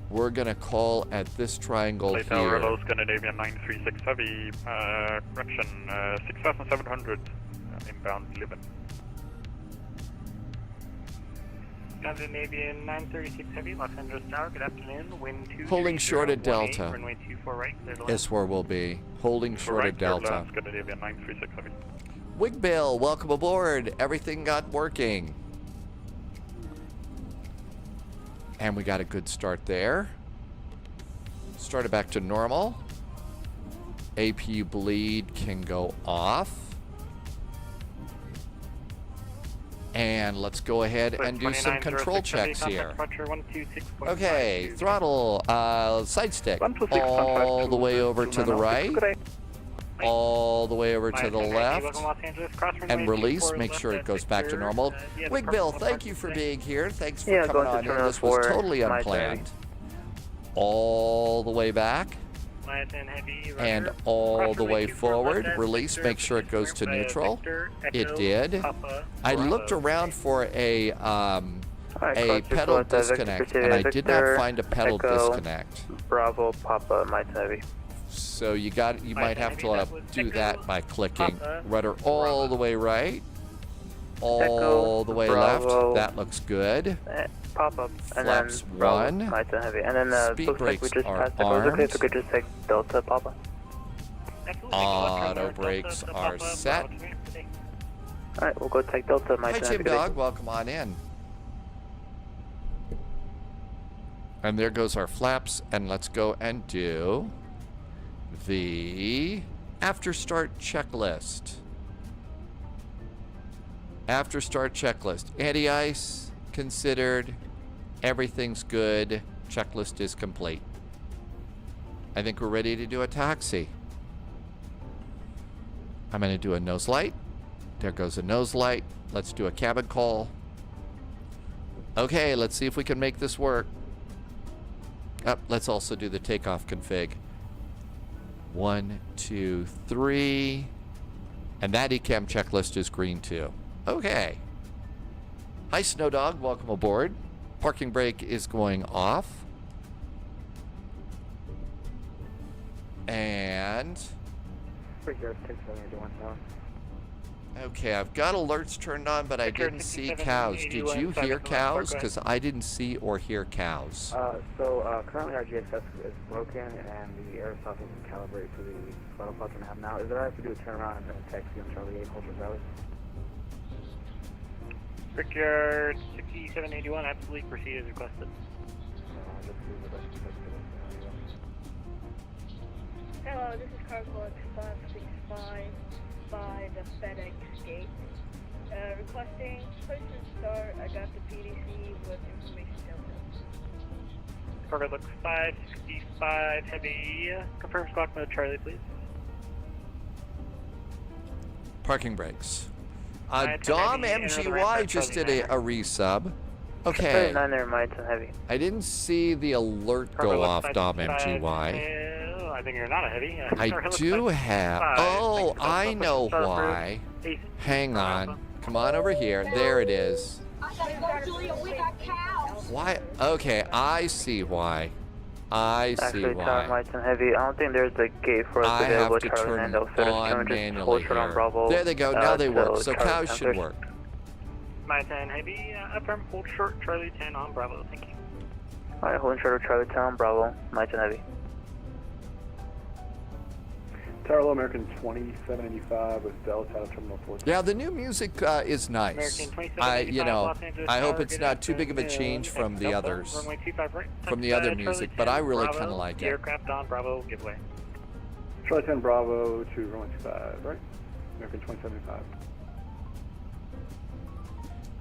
we're going to call at this triangle Late here. Tower, hello, Scandinavian 936 heavy, correction, 6,700, inbound Liban. Scandinavian 936 heavy, Los Angeles Tower, good afternoon, wind 23018, Holding short at Delta. runway 24 right, clear to land. Is where we'll be. Holding short at Delta. Scandinavian 936 heavy. Wigbill, welcome aboard. Everything got working. And we got a good start there. Started back to normal. APU bleed can go off. And let's go ahead and do some control checks here. Okay, throttle, side stick, all the way over to the right, all the way over to the left, and release, make sure it goes back to normal. Wigbill, thank you for being here. Thanks for coming on in. This was totally unplanned. All the way back. And all the way forward. Release, make sure it goes to neutral. It did. I looked around for a pedal disconnect, and I did not find a pedal disconnect. Bravo, Papa, Mike Heavy. So you might have to do that by clicking rudder all the way right, all the way left. That looks good. Pop up, and Flaps then Bravo, 1. Mike Heavy, and then Speed looks like we brakes just are passed it. Okay, armed. if we could just take Delta, Papa. Auto brakes are set. Alright, we'll go take Delta, Mike Hi, Heavy. Jim Dog. Welcome on in. And there goes our flaps, and let's go and do the after start checklist. After start checklist. Anti-ice considered. Everything's good. Checklist is complete. I think we're ready to do a taxi. I'm going to do a nose light. There goes a nose light. Let's do a cabin call. Okay, let's see if we can make this work. Let's also do the takeoff config. 1, 2, 3. And that ECAM checklist is green too. Okay. Hi, Snow Dog. Welcome aboard. Parking brake is going off. And And Brickyard 6781 Tower. okay, I've got alerts turned on, but I didn't see cows. Did you hear cows? Because I didn't see or hear cows. Currently our GXS is broken and the airsoft isn't calibrated to the throttle clock we have now. Is there if we do a turnaround and taxi on Charlie 8, hold your valley? Brickyard 6781, absolutely proceed as requested. Hello, this is Cargo X565 by the FedEx gate. Requesting push and start. I got the PDC with information Delta. Cargo looks 565 heavy. Confirm squawk mode Charlie, please. Parking brakes. Heavy, Dom another MGY ramp, just did Charlie a resub. Okay. 39 there, Mites and heavy. I didn't see the alert Cargo go looks off, Dom 565. MGY. I think you're not a heavy. I do have. Oh, I know why. Ace. Hang on. Come on over here. There it is. I gotta go, Julia. We got cows. Why? Okay, I see why. I see Actually, why. Mites and heavy. I don't think there's a gate for us I have available, to Charlie turn Nando. them on manually here. There they go. Now they work. So cows should work. My 10 heavy. Affirm, hold short. Charlie 10 on Bravo. Thank you. Alright, holding short of Charlie 10 on Bravo. Mites and heavy. Tower Low American 2785 with Delta out of Terminal 4. Yeah, the new music is nice. American 2785, Los Angeles I hope Tower, it's good not too big of a afternoon. change from the Delta, others. runway 25 right. From the other Charlie music, 10, but I really Bravo, kind of like the it. aircraft on Bravo, giveaway. Charlie 10 Bravo to runway 25, right? American 2785.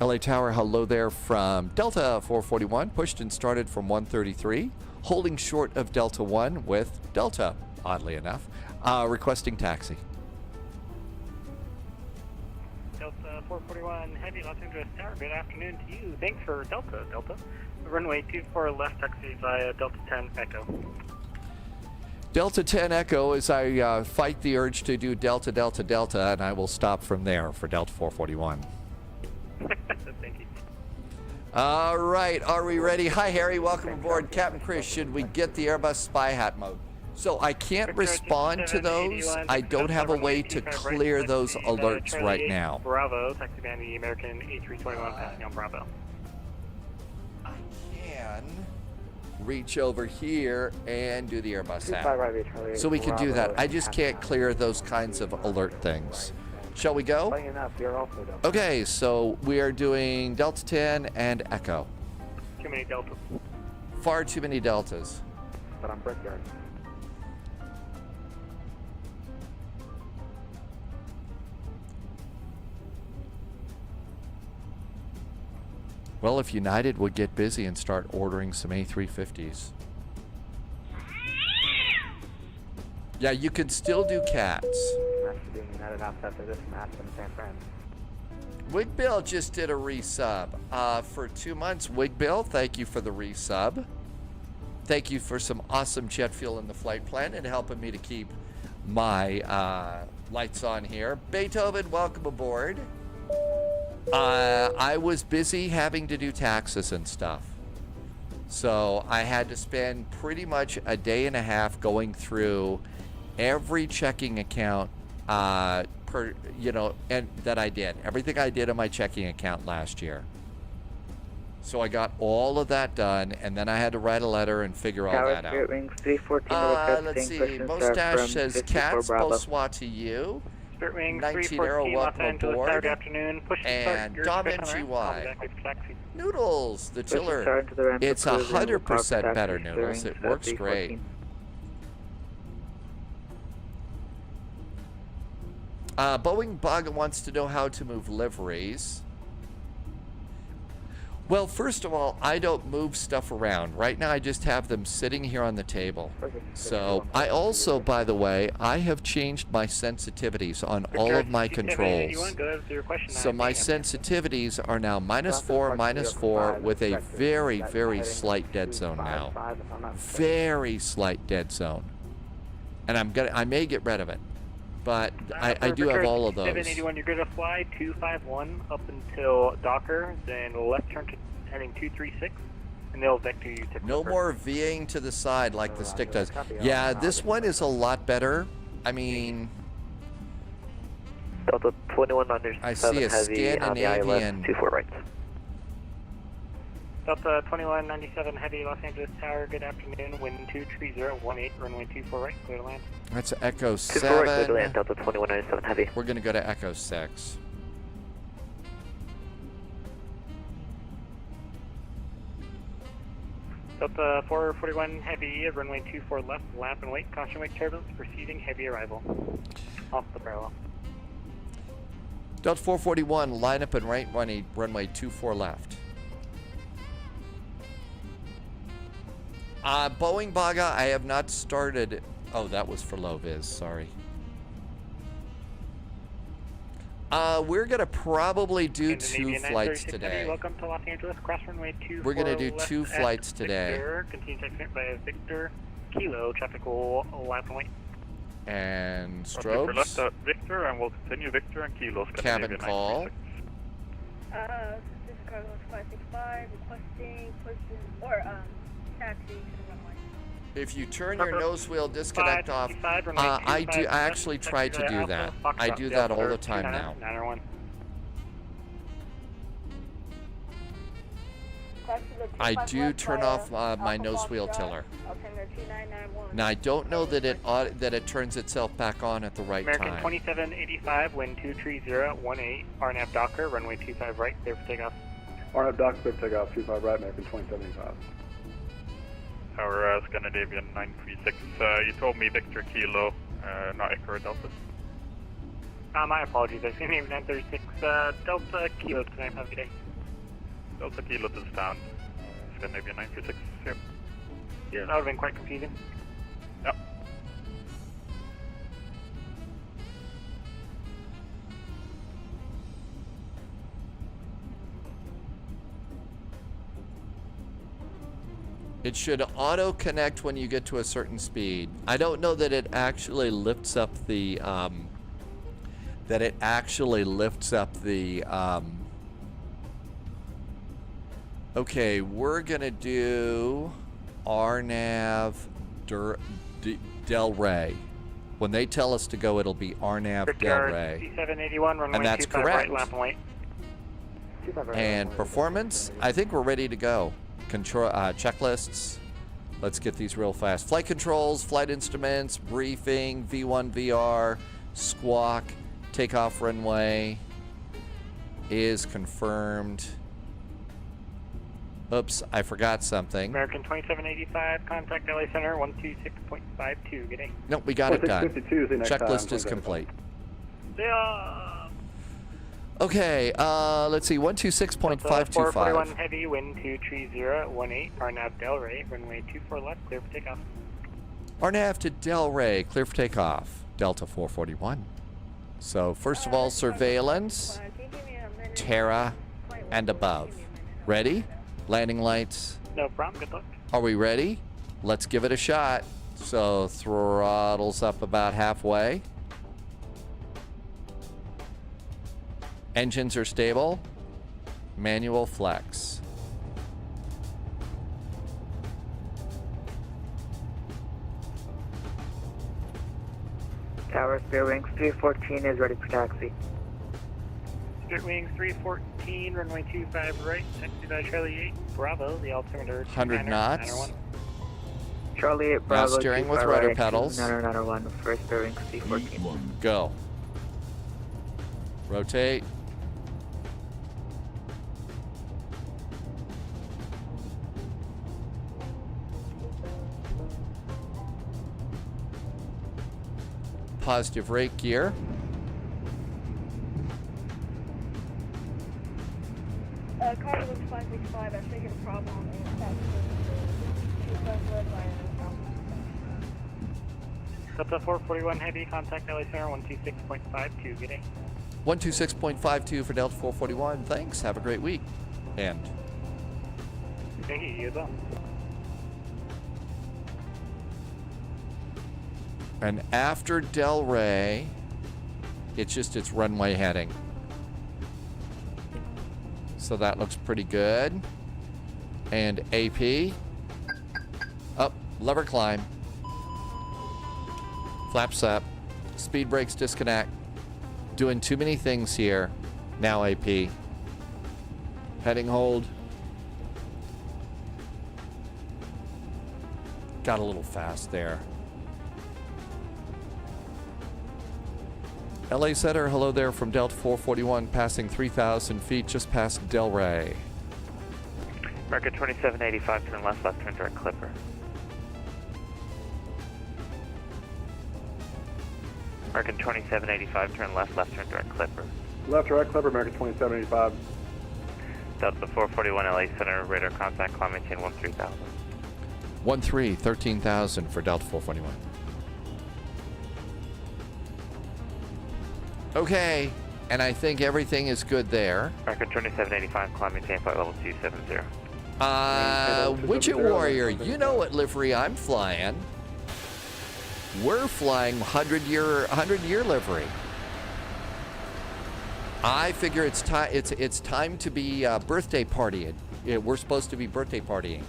LA Tower, hello there from Delta 441, pushed and started from 133, holding short of Delta 1 with Delta, oddly enough, requesting taxi. Delta 441 heavy, Los Angeles Tower, good afternoon to you. Thanks for Delta. Runway 24 left taxi via Delta 10 Echo. Delta 10 Echo as I fight the urge to do Delta, Delta, Delta, and I will stop from there for Delta 441. Thank you. All right, are we ready? Hi, Harry. Welcome aboard. Captain Chris, should we get the Airbus spy hat mode? So I can't respond to those. I don't have a way to clear those alerts right now. Bravo, taxi van the American A321 passing on Bravo. I can reach over here and do the Airbus app. So we can do that. I just can't clear those kinds of alert things. Shall we go? Okay, so we are doing Delta 10 and Echo. Too many Deltas. Far too many Deltas. But I'm Brickyard. Well, if United would get busy and start ordering some A350s. Yeah, you can still do cats. I'm actually doing United ops after this and Aspen and San Fran. Wig Bill just did a resub for 2 months. Wig Bill, thank you for the resub. Thank you for some awesome jet fuel in the flight plan and helping me to keep my lights on here. Beethoven, welcome aboard. I was busy having to do taxes and stuff. So I had to spend pretty much a day and a half going through every checking account and that I did. Everything I did on my checking account last year. So I got all of that done, and then I had to write a letter and figure all that out. Let's see. Mustache says, Cats, bonsoir to you. Spirit Wing 19 314 Arrow, Los welcome Angeles, aboard. Saturday afternoon. Push And Dom MGY. Noodles, the tiller. It's 100% better, Noodles. It works great. Boeing Bug wants to know how to move liveries. Well, first of all, I don't move stuff around. Right now, I just have them sitting here on the table. So, I also, by the way, I have changed my sensitivities on all of my controls. So my sensitivities are now -4 with a very, very slight dead zone now. Very slight dead zone. And I may get rid of it. But I do have all of those. 781, you're going to fly 251 up until Docker, then left turn to heading 236, and they'll vector you to No more VAing to the side like the stick does. Yeah, this one is a lot better. I mean, Delta 21 under I see a heavy on the ILS, Scandinavian. 24 right. Delta 2197 Heavy, Los Angeles Tower, good afternoon. Wind 23018, runway 24 right, clear to land. That's Echo 24 right, clear to 7. land, Delta 2197 heavy. We're going to go to Echo 6. Delta 441 Heavy, runway 24 left, lap and wait, caution wake turbulence, proceeding heavy arrival. Off the parallel. Delta 441, line up and right, runway 24 left. Boeing Baga, I have not started. Oh, that was for low vis, sorry. We're going to probably do 2 flights today. Welcome to Los Angeles, cross runway 24 We're going to do left 2 at flights today. Victor. Continue to exit by Victor, Kilo, traffic will lap and wait. And For strobes. left at Victor, and we'll continue Victor and Kilo. Cabin call. This is Carlos 565 requesting taxi to the runway. If you turn your nose wheel disconnect off, I actually try to do that. I do that all the time now. I do turn off my nose wheel tiller. Now I don't know that it turns itself back on at the right American time. 2785, wind 23018, RNAV Docker, runway 25 right, clear for takeoff. RNAV Dock, clear for takeoff, 25 right, American 2075. Our Scandinavian 936. You told me Victor Kilo, not Echo Delta. My apologies, I see name 936, Delta Kilo tonight, have a good day. Delta Kilo to the stand. Scandinavian 936, yep. Yeah, that would have been quite confusing. Yep. It should auto connect when you get to a certain speed. I don't know that it actually lifts up the okay, we're gonna do RNAV Del Rey. When they tell us to go, it'll be RNAV Del Rey. C781, runway And that's 25 right, correct. lap and wait. And performance, I think we're ready to go. Control checklists. Let's get these real fast. Flight controls, flight instruments, briefing, V1 VR, squawk, takeoff runway is confirmed. Oops, I forgot something. American 2785, contact LA Center 126.52. Good day. Nope, we got it done. 652 is the next Checklist time. is complete. Yeah. Okay, let's see, 126.525. 441 heavy, wind 23018, RNAV Del Rey, runway 24 left, clear for takeoff. RNAV to Del Rey, clear for takeoff. Delta 441. So first of all, surveillance, Terra, and above. Ready? Landing lights. No problem, good luck. Are we ready? Let's give it a shot. So throttles up about halfway. Engines are stable. Manual flex. Tower, Spare Wings 314 is ready for taxi. Spirit Wings 314, runway 25 right, taxi by Charlie 8, Bravo, the altimeter 100 knots. 901. Charlie 8, Bravo, Now steering with 25 rudder right, pedals. 901 for Spare Wings 314. Go. Rotate. Positive rate gear. Carter looks 565. I think it's a problem. Delta 441 heavy, contact LA Center 126.52. Good day. 126.52 for Delta 441. Thanks. Have a great week. And Thank you, you as well. And after Del Rey, it's just its runway heading. So that looks pretty good. And AP. Up, lever climb. Flaps up. Speed brakes disconnect. Doing too many things here. Now AP. Heading hold. Got a little fast there. LA Center, hello there from Delta 441, passing 3,000 feet just past Delray. American 2785, turn left, left turn direct Clipper. American 2785, turn left, left turn direct Clipper. Left, right, Clipper, American 2785. Delta 441 LA Center, radar contact, climb maintain 13,000. 13,000 for Delta 441. Okay, and I think everything is good there. American 2785, climb maintain flight level 270. Widget Warrior, you know what livery I'm flying. We're flying 100-year livery. I figure it's time. It's time to be birthday partying. We're supposed to be birthday partying.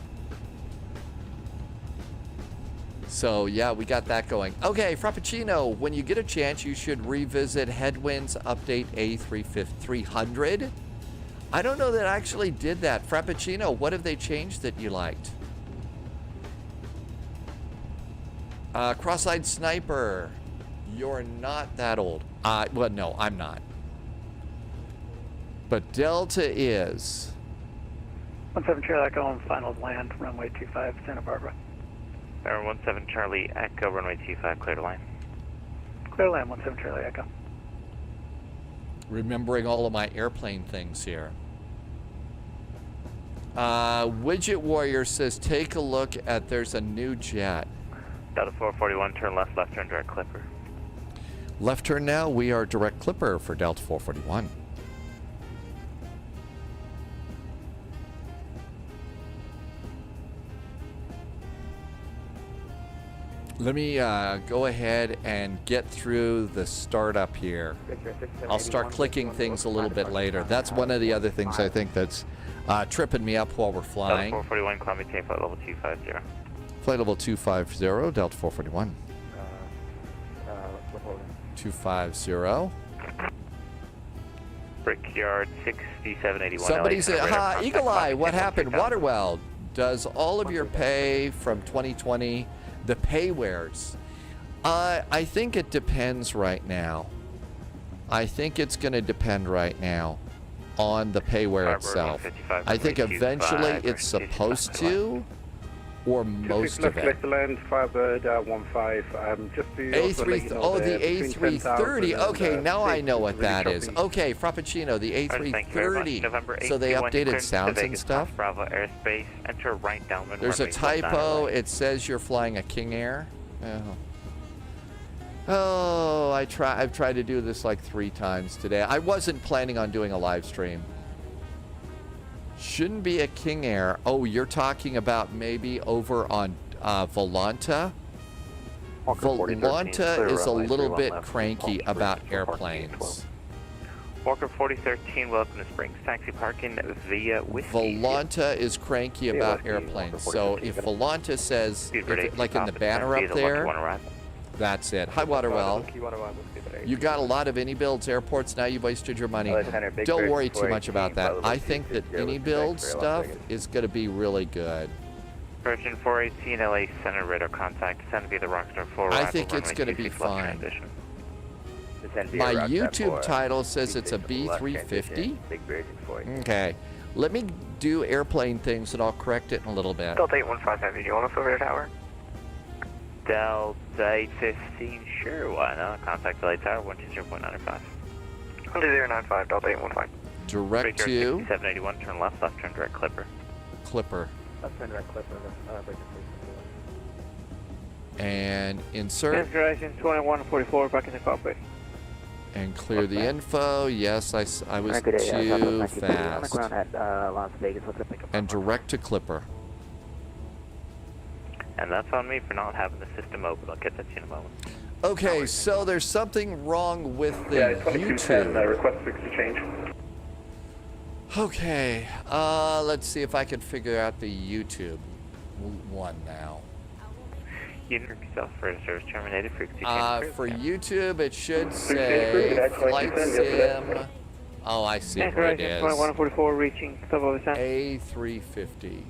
So yeah, we got that going. Okay, Frappuccino, when you get a chance, you should revisit Headwinds Update A350-300. I don't know that I actually did that. Frappuccino, what have they changed that you liked? Cross-eyed Sniper, you're not that old. Well, no, I'm not. But Delta is. 17 Charlie Echo on final land, runway 25, Santa Barbara. Air 17 Charlie Echo, runway 25, clear to land. Clear land, 17 Charlie Echo. Remembering all of my airplane things here. Widget Warrior says, take a look at, there's a new jet. Delta 441, turn left, left turn direct Clipper. Left turn now, we are direct Clipper for Delta 441. Let me go ahead and get through the startup here. I'll start clicking things a little bit later. That's one of the other things I think that's tripping me up while we're flying. Delta 441, climb maintain flight level 250. Flight level 250, Delta 441. 250. Brickyard 6781. Somebody said, Eagle Eye, what happened? Waterwell, does all of your pay from 2020, the paywares? I think it depends right now. I think it's going to depend right now on the payware itself. I think eventually it's supposed to, or most of it. Land, Firebird 15. Just the A330. Okay, now I know what that is. Okay, Frappuccino, the A330. So they updated sounds and stuff. Bravo airspace. Enter right downwind. There's a typo. It says you're flying a King Air. Oh, I've tried to do this like 3 times today. I wasn't planning on doing a live stream. Shouldn't be a King Air. Oh, you're talking about maybe over on Volanta? Volanta is a little bit cranky about airplanes. Walker 4013, welcome to Springs Taxi Parking via Whiskey. Volanta is cranky about airplanes. So if Volanta says, like in the banner up there, that's it. Hi, Waterwell. You got a lot of AnyBuilds airports now. You've wasted your money. Don't worry too much about that. I think that AnyBuild stuff is going to be really good. Virgin 418 LA Center radar contact. Send via the Rockstar 4. I think it's going to be fine. My YouTube title says it's a B350. Okay. Let me do airplane things and I'll correct it in a little bit. Delta 815, do you want us over the tower? Delta 815, sure, why not? Contact LA Tower 120.95. 120.95, Delta 815. Direct to 781, turn left, left turn direct Clipper. Clipper. Left turn direct Clipper. And insert. Configuration 2144, back in the cockpit. And clear the info. Yes, I was too fast. And direct to Clipper. And that's on me for not having the system open. I'll get that to you in a moment. Okay, so there's something wrong with the YouTube. Request fix to change. Okay, let's see if I can figure out the YouTube one now. Unit yourself for service terminated. Frequency change. For YouTube, it should Frequency say approved, Flight X-Ray Sim. Oh, I see where it is. 144 reaching stop over the A350.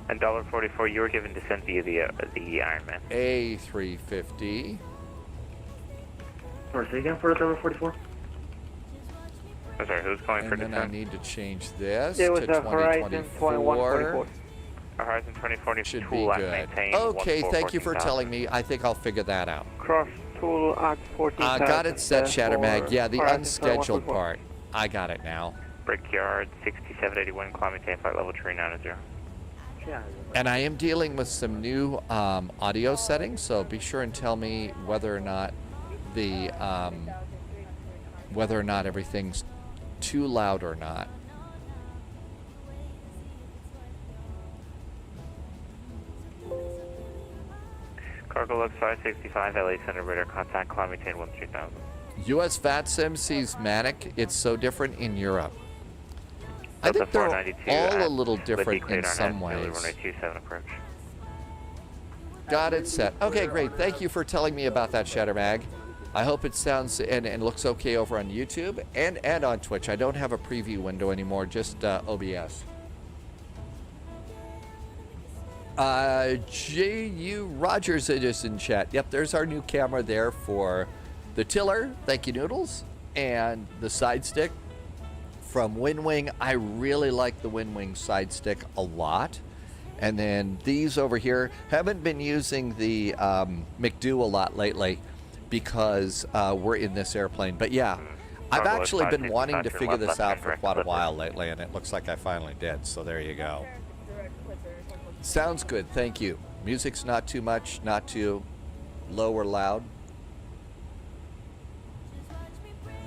And $1.44, you were given descent via the Ironman. A350. Say again for the 44? I'm sorry, who's calling for And then descent? I need to change this There to was a Horizon 2024. Horizon 2040 Should be tool at good. maintain. Okay, thank you for telling me. I think I'll figure that out. Cross tool at 14,000. Got it set, Shattermag. Yeah, the Horizon unscheduled 144. part. I got it now. Brickyard 6781, climb maintain flight level 390. And I am dealing with some new audio settings, so be sure and tell me whether or not the whether or not everything's too loud or not. Cargo looks 565, LA Center radar contact, climb maintain 13000. US VATSIM sees Manic. It's so different in Europe. I Delta think they're 492 all a at little Libby different Cleared in on some Ed, ways. runway 27 approach. Got it set. Okay, great. Thank you for telling me about that, Shattermag. I hope it sounds and looks okay over on YouTube and on Twitch. I don't have a preview window anymore, just OBS. J.U. Rogers is in chat. Yep, there's our new camera there for the tiller. Thank you, Noodles. And the side stick from WinWing. I really like the WinWing side stick a lot. And then these over here, haven't been using the McDo a lot lately because we're in this airplane. But yeah, I've actually been wanting to figure this out for quite a while lately, and it looks like I finally did. So there you go. Sounds good, thank you. Music's not too much, not too low or loud.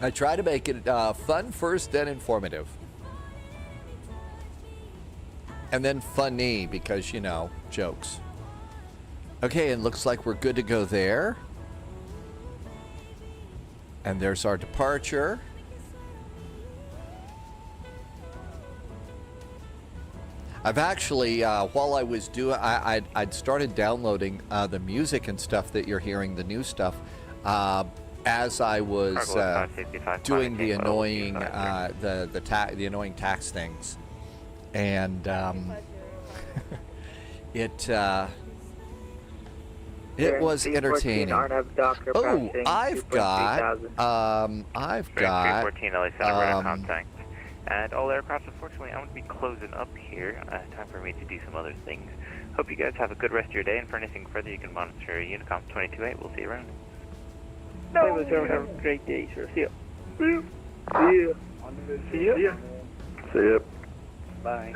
I try to make it fun first, then informative. And then funny, because, you know, jokes. Okay, and looks like we're good to go there. And there's our departure. I've actually, while I was doing, I'd started downloading the music and stuff that you're hearing, the new stuff, as I was doing the annoying, the annoying tax things, and it was entertaining. Oh, I've got. 314 LA Center radar contact. And all aircraft, unfortunately, I'm going to be closing up here. Time for me to do some other things. Hope you guys have a good rest of your day, and for anything further, you can monitor Unicom 228. We'll see you around. No, have a great day, sir. See ya. See ya. See ya. See ya. Bye.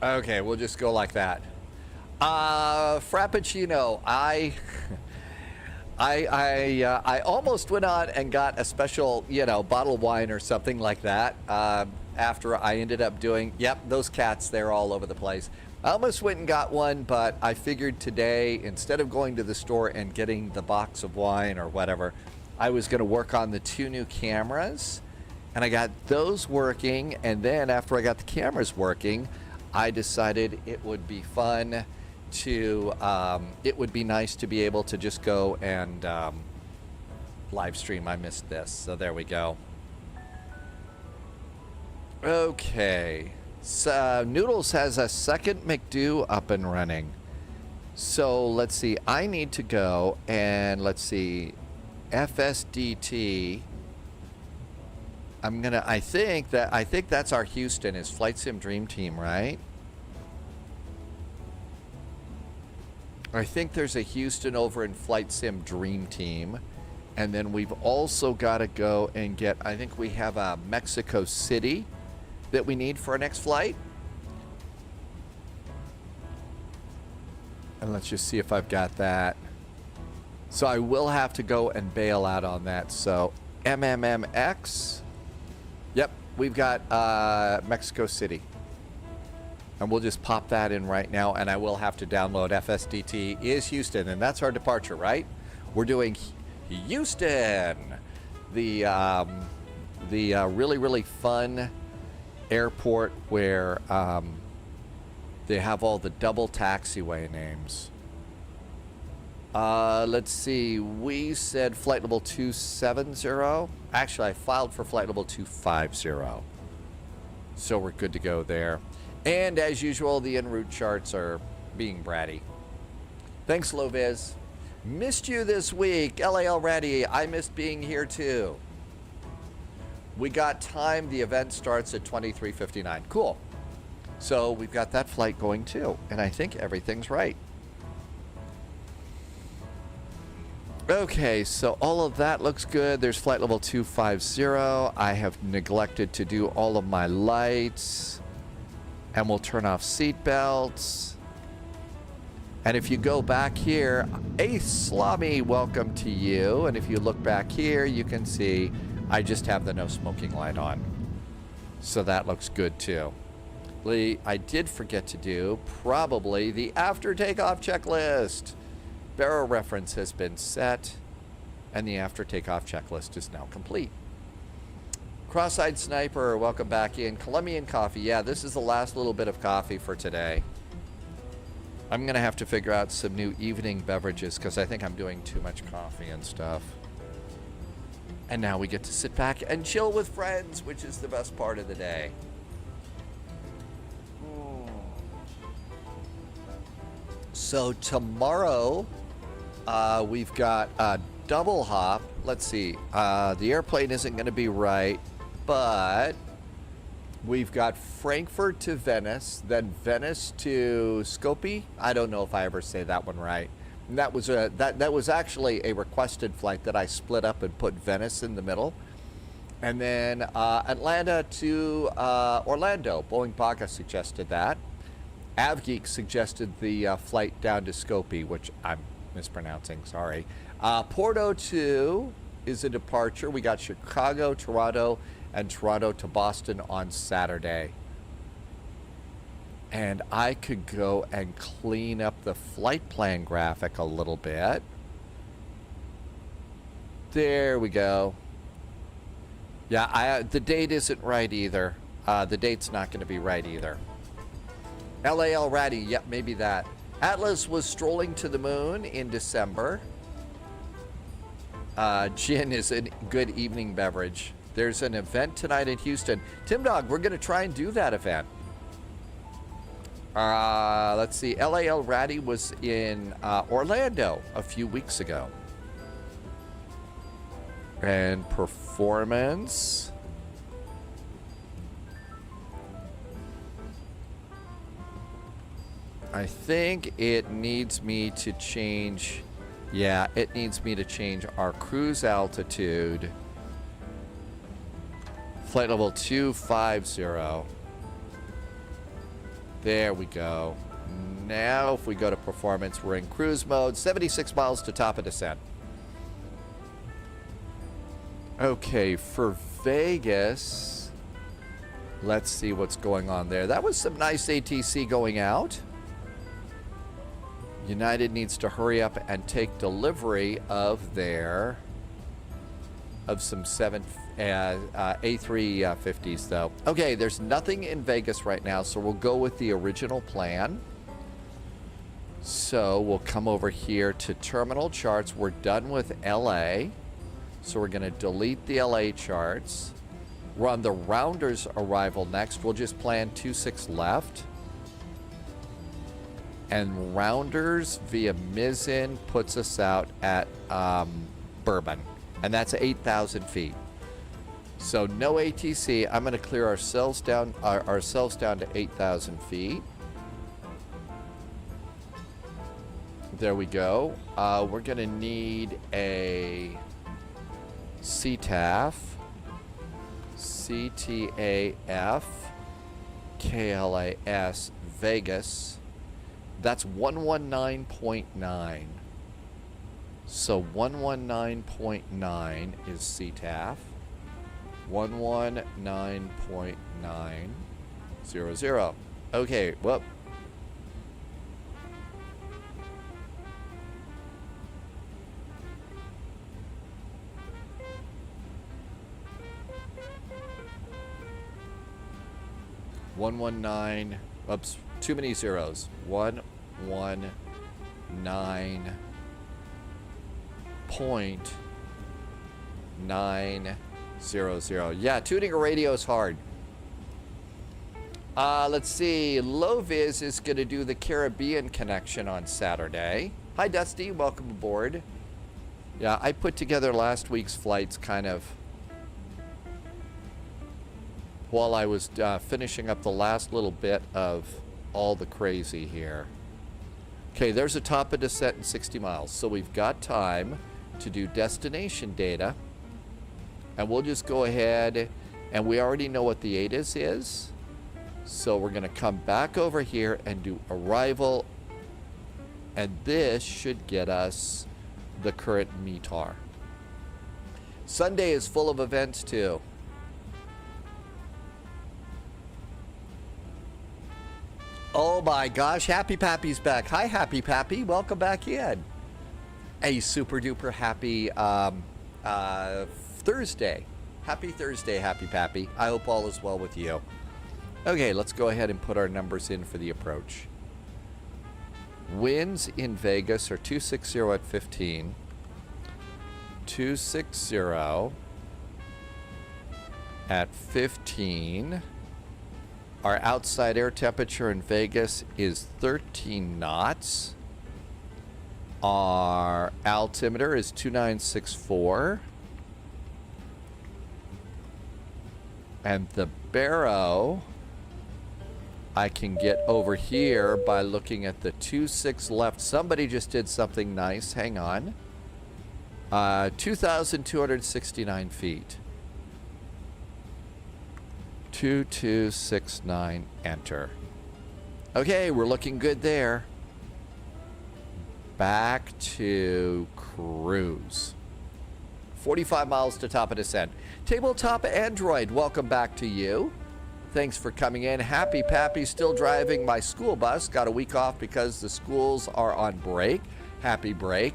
Okay, we'll just go like that. Frappuccino, I almost went on and got a special, bottle of wine or something like that. After I ended up doing, those cats, they're all over the place. I almost went and got one, but I figured today, instead of going to the store and getting the box of wine or whatever, I was going to work on the 2 new cameras. And I got those working, and then after I got the cameras working, I decided it would be fun to, it would be nice to be able to just go and live stream. I missed this, so there we go. Okay, so Noodles has a second McDo up and running. So let's see, I need to go and let's see, FSDT. I think that's our Houston, is Flight Sim Dream Team, right? I think there's a Houston over in Flight Sim Dream Team. And then we've also got to go and get, I think we have a Mexico City that we need for our next flight. And let's just see if I've got that. So I will have to go and bail out on that. So MMMX. Yep, we've got Mexico City. And we'll just pop that in right now, and I will have to download FSDT is Houston, and that's our departure, right? We're doing Houston, the really, really fun airport where They have all the double taxiway names. Let's see. We said flight level 270. Actually, I filed for flight level 250. So we're good to go there. And as usual, the en route charts are being bratty. Thanks, Loviz. Missed you this week. LAL ready. I missed being here too. We got time. The event starts at 23:59. Cool. So we've got that flight going too. And I think everything's right. Okay, so all of that looks good. There's flight level 250. I have neglected to do all of my lights. And we'll turn off seat belts. And if you go back here, Ace Slami, welcome to you. And if you look back here, you can see I just have the no smoking light on. So that looks good too. I did forget to do probably the after takeoff checklist. Barrel reference has been set, and the after takeoff checklist is now complete. Cross-eyed Sniper, welcome back in. Colombian coffee. Yeah, this is the last little bit of coffee for today. I'm going to have to figure out some new evening beverages because I think I'm doing too much coffee and stuff. And now we get to sit back and chill with friends, which is the best part of the day. So tomorrow, we've got a double hop. Let's see. The airplane isn't going to be right, but we've got Frankfurt to Venice, then Venice to Skopje. I don't know if I ever say that one right. And that was that was actually a requested flight that I split up and put Venice in the middle. And then Atlanta to Orlando. Boeing Baca suggested that. AvGeek suggested the flight down to Skopje, which I'm mispronouncing, sorry. Porto to is a departure. We got Chicago, Toronto, and Toronto to Boston on Saturday. And I could go and clean up the flight plan graphic a little bit. There we go. Yeah, the date isn't right either. The date's not going to be right either. LAL Ratty, yep, maybe that. Atlas was strolling to the moon in December. Gin is a good evening beverage. There's an event tonight in Houston. Tim Dog, we're going to try and do that event. Let's see. LAL Ratty was in Orlando a few weeks ago. And performance. I think it needs me to change. Yeah, it needs me to change our cruise altitude. Flight level 250. There we go. Now if we go to performance, we're in cruise mode. 76 miles to top of descent. Okay, for Vegas, let's see what's going on there. That was some nice ATC going out. United needs to hurry up and take delivery of some A350s though. Okay, there's nothing in Vegas right now, so we'll go with the original plan. So we'll come over here to terminal charts. We're done with LA. So we're going to delete the LA charts. We're on the Rounders arrival next. We'll just plan 26 left. And Rounders via Mizzen puts us out at Bourbon. And that's 8,000 feet. So no ATC. I'm going to clear ourselves down to 8,000 feet. There we go. We're going to need a CTAF, CTAF, KLAS, Vegas. That's 119.9. So 119.9 is CTAF. 119.900. Okay, whoop. Oops, Too many zeros. 119.900. Yeah, tuning a radio is hard. Let's see. Low Viz is going to do the Caribbean connection on Saturday. Hi, Dusty. Welcome aboard. Yeah, I put together last week's flights kind of while I was finishing up the last little bit of all the crazy here. Okay, there's a top of descent in 60 miles. So we've got time to do destination data. And we'll just go ahead, and we already know what the ATIS is. So we're going to come back over here and do arrival. And this should get us the current METAR. Sunday is full of events too. Oh my gosh, Happy Pappy's back. Hi, Happy Pappy. Welcome back in. A super duper happy Thursday. Happy Thursday, Happy Pappy. I hope all is well with you. Okay, let's go ahead and put our numbers in for the approach. Winds in Vegas are 260 at 15. 260 at 15. Our outside air temperature in Vegas is 13 knots. Our altimeter is 2964. And the baro I can get over here by looking at the 26 left. Somebody just did something nice. Hang on. 2,269 feet. 2269, enter. Okay, we're looking good there. Back to cruise. 45 miles to top of descent. Tabletop Android, welcome back to you. Thanks for coming in. Happy Pappy, still driving my school bus. Got a week off because the schools are on break. Happy break.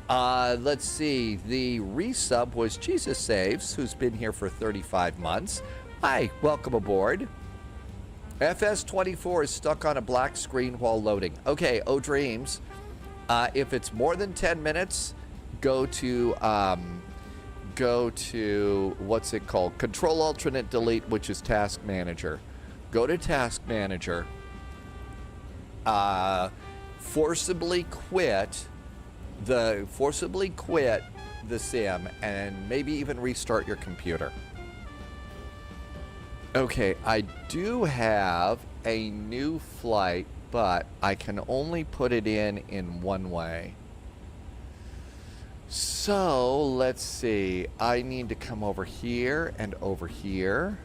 Let's see. The resub was Jesus Saves, who's been here for 35 months. Hi, welcome aboard. FS24 is stuck on a black screen while loading. Okay, Oh Dreams. If it's more than 10 minutes, go to what's it called? Control Alternate Delete, which is Task Manager. Go to Task Manager. Forcibly quit the sim, and maybe even restart your computer. Okay, I do have a new flight, but I can only put it in one way. So, let's see. I need to come over here and over here.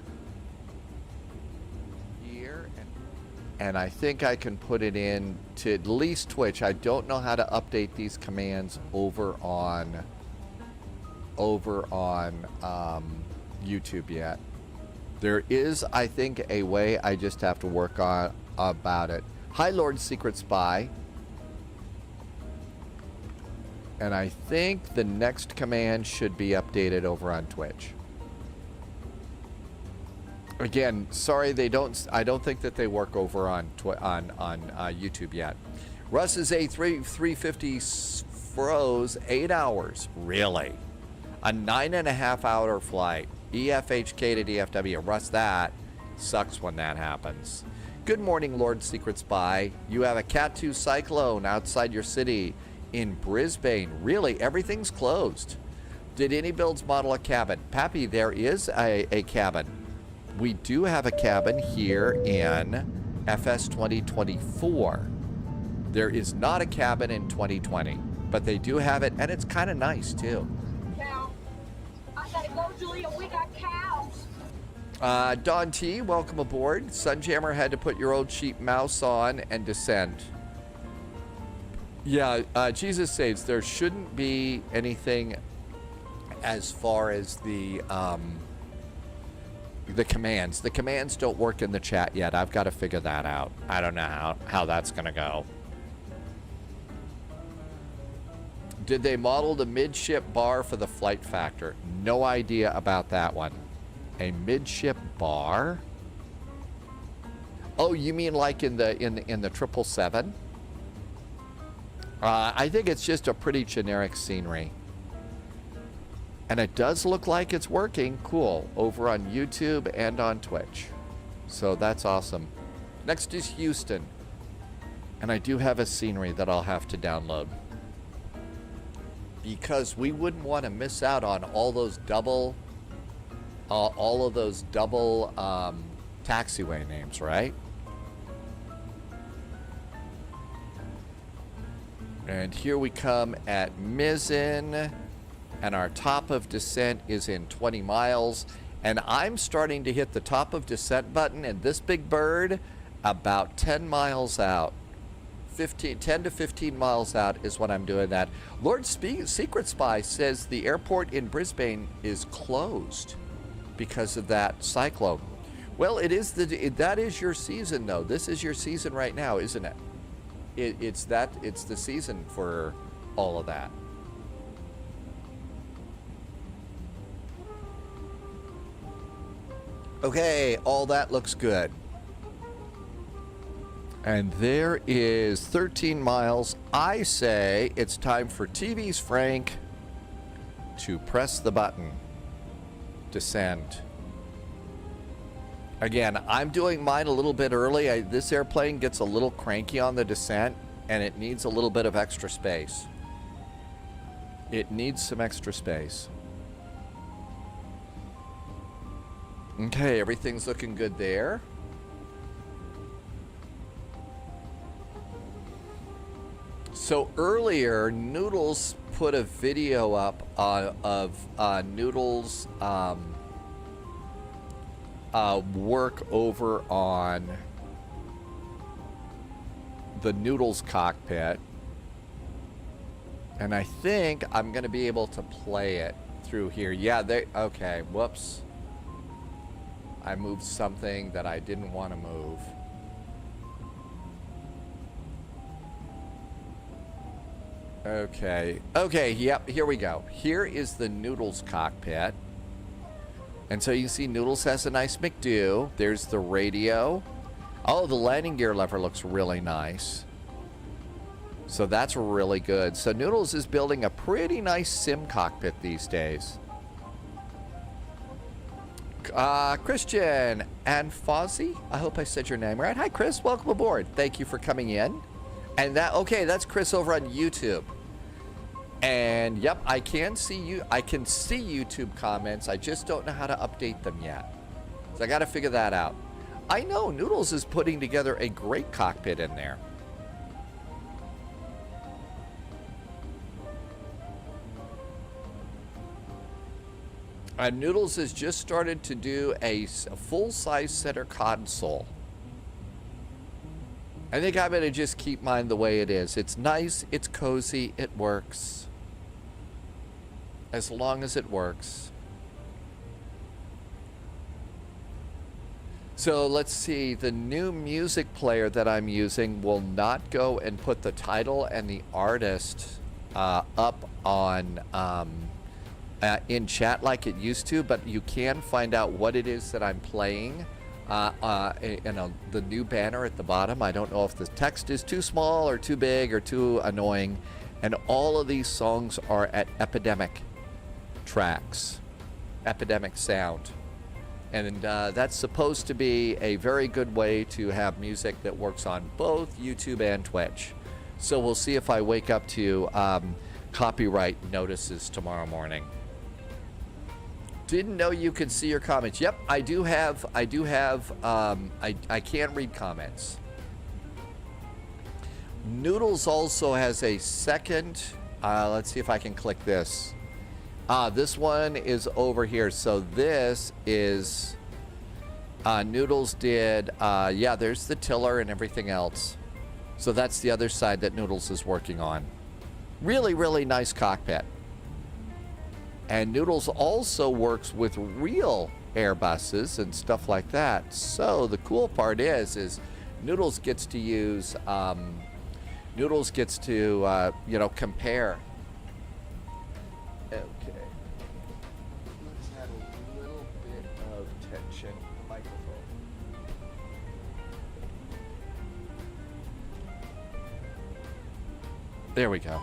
And I think I can put it in to at least Twitch. I don't know how to update these commands over on YouTube yet. There is, I think, a way. I just have to work on about it. Hi, Lord Secret Spy. And I think the next command should be updated over on Twitch. Again, sorry, I don't think that they work over on YouTube yet. Russ's A350 froze 8 hours. Really? A 9.5 hour flight. EFHK to DFW. Russ, that sucks when that happens. Good morning, Lord Secret Spy. You have a Cat 2 cyclone outside your city in Brisbane. Really? Everything's closed. Did any builds model a cabin? Pappy, there is a cabin. We do have a cabin here in FS 2024. There is not a cabin in 2020, but they do have it, and it's kind of nice too. Cow. I gotta go, Julia. We got cows. Don T, welcome aboard. Sunjammer had to put your old cheap mouse on and descend. Yeah, Jesus Saves, there shouldn't be anything as far as the commands. The commands don't work in the chat yet. I've got to figure that out. I don't know how that's going to go. Did they model the midship bar for the flight factor? No idea about that one. A midship bar? Oh, you mean like in the 777? I think it's just a pretty generic scenery. And it does look like it's working. Cool. Over on YouTube and on Twitch. So that's awesome. Next is Houston. And I do have a scenery that I'll have to download. Because we wouldn't want to miss out on all those double taxiway names, right? And here we come at Mizzen, and our top of descent is in 20 miles. And I'm starting to hit the top of descent button, and this big bird about 10 miles out. 10 to 15 miles out is when I'm doing that. Lord Secret Spy says the airport in Brisbane is closed because of that cyclone. Well, that is your season, though. This is your season right now, isn't it? It's the season for all of that. Okay, all that looks good. And there is 13 miles. I say it's time for TV's Frank to press the button. Descend. Again, I'm doing mine a little bit early. This airplane gets a little cranky on the descent, and it needs a little bit of extra space. It needs some extra space. Okay, everything's looking good there. So earlier, Noodles put a video up of Noodles' work over on the Noodles cockpit. And I think I'm going to be able to play it through here. Yeah, okay, whoops. I moved something that I didn't want to move. Okay, yep, here we go. Here is the Noodles cockpit. And so you see Noodles has a nice McDo. There's the radio. Oh, the landing gear lever looks really nice. So that's really good. So Noodles is building a pretty nice sim cockpit these days. Christian and Fozzie, I hope I said your name right. Hi, Chris. Welcome aboard. Thank you for coming in. And that's Chris over on YouTube. And yep, I can see YouTube comments. I just don't know how to update them yet. So I got to figure that out. I know Noodles is putting together a great cockpit in there. Noodles has just started to do a full-size center console. I think I'm going to just keep mine the way it is. It's nice, it's cozy, it works. As long as it works. So let's see, the new music player that I'm using will not go and put the title and the artist up on in chat like it used to, but you can find out what it is that I'm playing. The new banner at the bottom. I don't know if the text is too small or too big or too annoying. And all of these songs are at Epidemic tracks, Epidemic sound. And that's supposed to be a very good way to have music that works on both YouTube and Twitch. So we'll see if I wake up to copyright notices tomorrow morning. Didn't know you could see your comments. Yep, I can read comments. Noodles also has a second, let's see if I can click this. This one is over here. So this is, Noodles did, yeah, there's the tiller and everything else. So that's the other side that Noodles is working on. Really, really nice cockpit. And Noodles also works with real Airbuses and stuff like that. So the cool part is Noodles gets to use, compare. Okay. Let's add a little bit of tension in the microphone. There we go.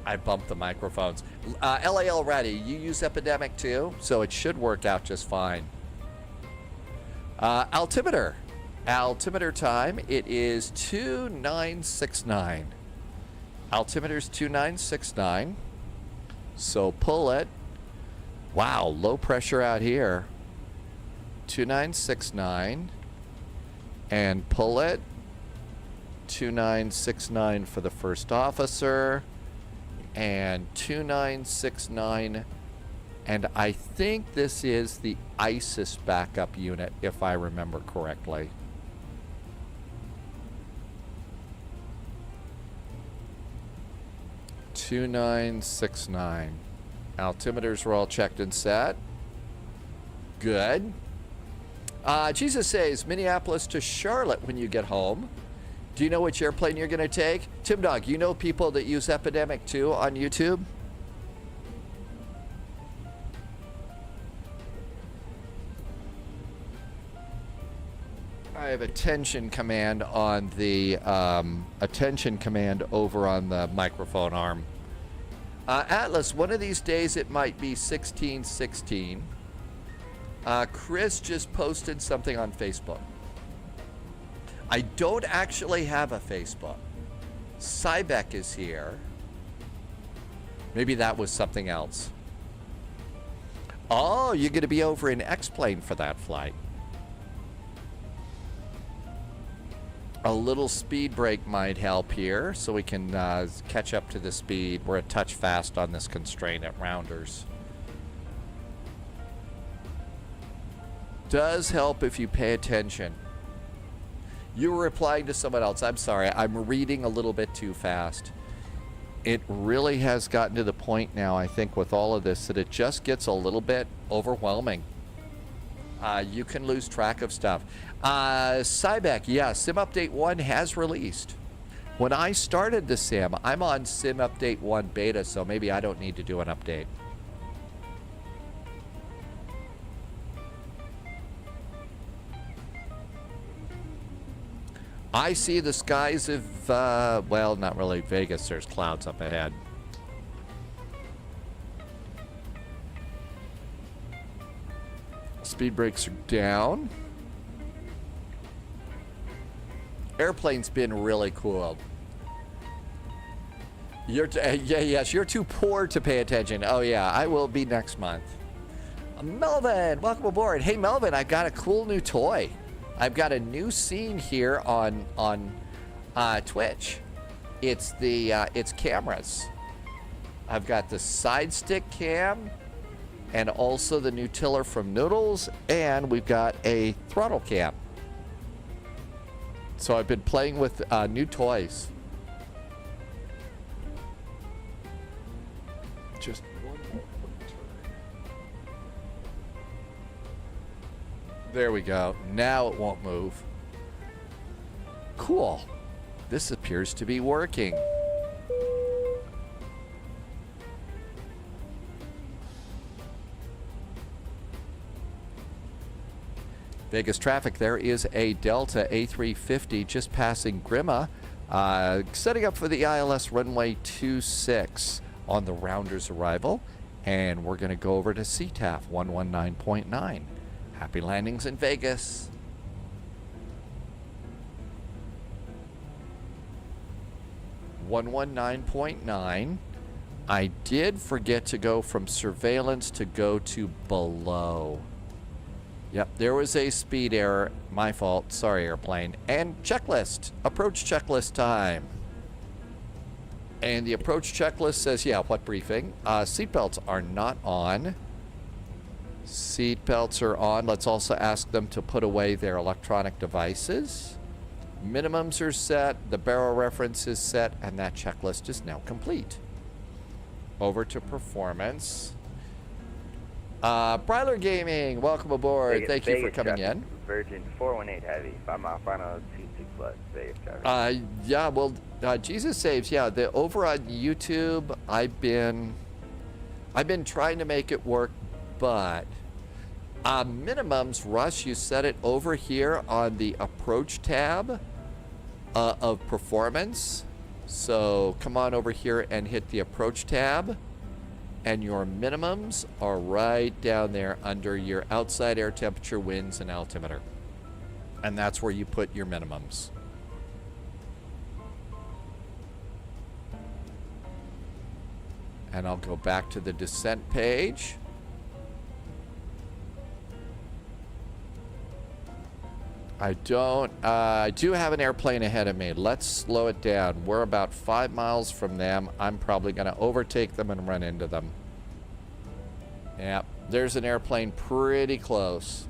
I bumped the microphones. LAL ready. You use Epidemic too, so it should work out just fine. Altimeter. Altimeter time. It is 2969. Altimeter's 2969. So pull it. Wow, low pressure out here. 2969. And pull it. 2969 for the first officer. And 2969. And I think this is the ISIS backup unit, if I remember correctly. $2969. Altimeters were all checked and set. Good. Jesus says Minneapolis to Charlotte when you get home. Do you know which airplane you're going to take? Tim Dog, you know people that use Epidemic too on YouTube? I have attention command on the attention command over on the microphone arm. Atlas, one of these days it might be 1616. Chris just posted something on Facebook. I don't actually have a Facebook. Cybeck is here. Maybe that was something else. Oh, you're going to be over in X-Plane for that flight. A little speed break might help here so we can catch up to the speed. We're a touch fast on this constraint at Rounders. Does help if you pay attention. You were replying to someone else. I'm sorry. I'm reading a little bit too fast. It really has gotten to the point now, I think, with all of this that it just gets a little bit overwhelming. You can lose track of stuff. Cybeck, yeah, Sim Update 1 has released. When I started the Sim, I'm on Sim Update 1 beta, so maybe I don't need to do an update. I see the skies of, well, not really Vegas. There's clouds up ahead. Speed brakes are down. Airplane's been really cool. Yes, you're too poor to pay attention. Oh yeah, I will be next month. Melvin, welcome aboard. Hey Melvin, I got a cool new toy. I've got a new scene here on Twitch. It's it's cameras. I've got the side stick cam, and also the new tiller from Noodles, and we've got a throttle cam. So I've been playing with new toys. Just one more turn. There we go. Now it won't move. Cool. This appears to be working. Vegas traffic, there is a Delta A350 just passing Grima, setting up for the ILS runway 26 on the Rounders arrival. And we're going to go over to CTAF 119.9. Happy landings in Vegas. (119.9). I did forget to go from surveillance to go to below. Yep, there was a speed error. My fault. Sorry, airplane. And checklist. Approach checklist time. And the approach checklist says, yeah, what briefing? Seatbelts are not on. Seatbelts are on. Let's also ask them to put away their electronic devices. Minimums are set. The barrel reference is set. And that checklist is now complete. Over to performance. Bryler Gaming, welcome aboard. Thank you for coming in. Virgin 418 Heavy, 5 mile final, 26 plus, Vegas traffic. Yeah, well, Jesus saves. Yeah, over on YouTube, I've been trying to make it work, but Minimums, Russ, you set it over here on the approach tab of performance. So come on over here and hit the approach tab. And your minimums are right down there under your outside air temperature, winds, and altimeter. And that's where you put your minimums. And I'll go back to the descent page. I do have an airplane ahead of me. Let's slow it down. We're about 5 miles from them. I'm probably going to overtake them and run into them. Yep, there's an airplane pretty close.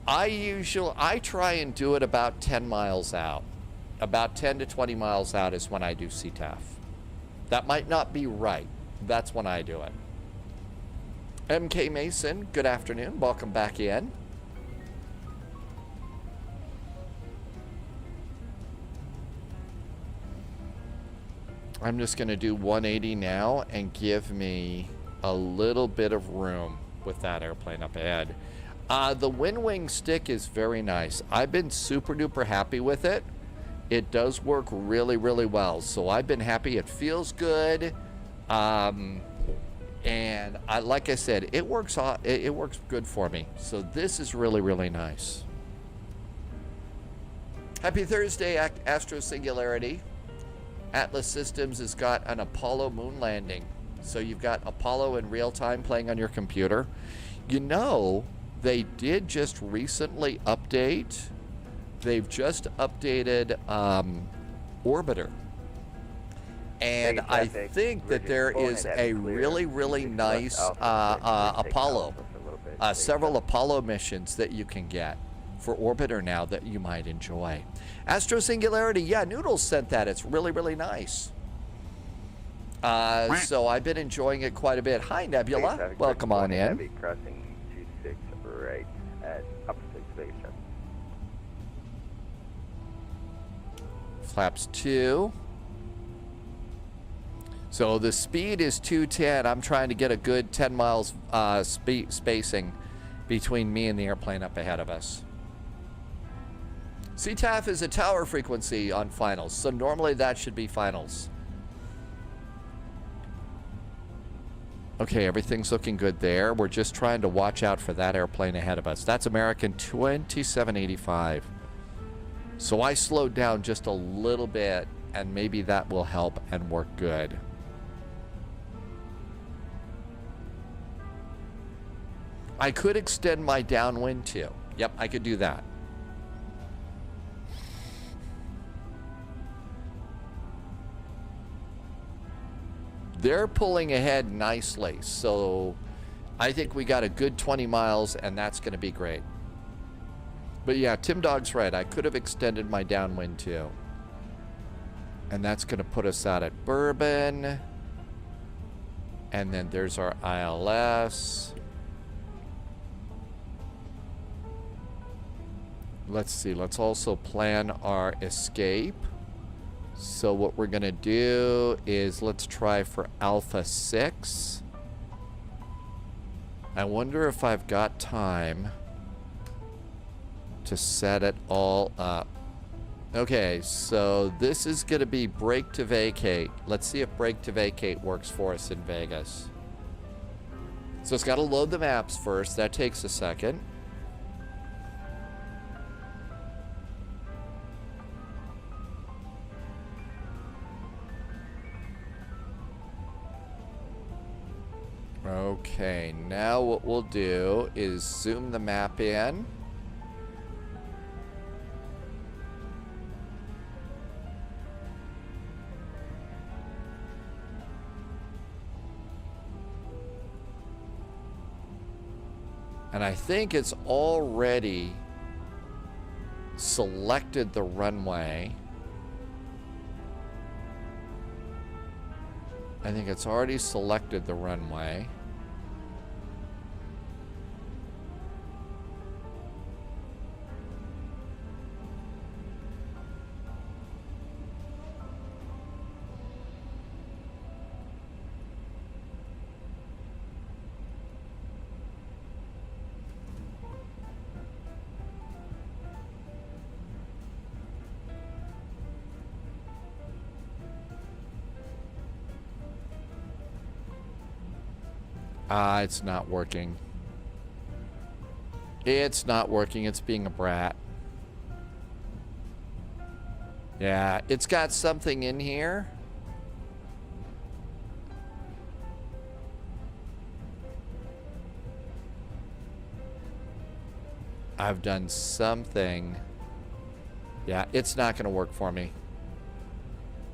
I try and do it about 10 miles out. About 10 to 20 miles out is when I do CTAF. That might not be right. That's when I do it. MK Mason, good afternoon. Welcome back in. I'm just going to do 180 now and give me a little bit of room with that airplane up ahead. The wind wing stick is very nice. I've been super duper happy with it. It does work really, really well. So I've been happy. It feels good. And like I said, it works good for me. So this is really, really nice. Happy Thursday, Astro Singularity. Atlas Systems has got an Apollo moon landing. So you've got Apollo in real time playing on your computer. You know, they did just recently update. They've just updated Orbiter. And I think that there is a really, really nice Apollo, several Apollo missions that you can get for Orbiter now that you might enjoy. Astro Singularity, yeah, Noodles sent that. It's really, really nice. So I've been enjoying it quite a bit. Hi, Nebula. Welcome on in. Heavy crossing 26 right at upper 6 station. Flaps 2. So the speed is 210. I'm trying to get a good 10 miles spacing between me and the airplane up ahead of us. CTAF is a tower frequency on finals, so normally that should be finals. Okay, everything's looking good there. We're just trying to watch out for that airplane ahead of us. That's American 2785. So I slowed down just a little bit, and maybe that will help and work good. I could extend my downwind too. Yep, I could do that. They're pulling ahead nicely, so I think we got a good 20 miles, and that's going to be great. But yeah, Tim Dog's right. I could have extended my downwind too. And that's going to put us out at Bourbon. And then there's our ILS. Let's see. Let's also plan our escape. So what we're going to do is let's try for Alpha 6. I wonder if I've got time to set it all up. Okay, so this is going to be brake to vacate. Let's see if brake to vacate works for us in Vegas. So it's got to load the maps first. That takes a second. Okay, now what we'll do is zoom the map in. And I think it's already selected the runway. I think it's already selected the runway. It's not working. It's not working. It's being a brat. Yeah, it's got something in here. I've done something. Yeah, it's not going to work for me.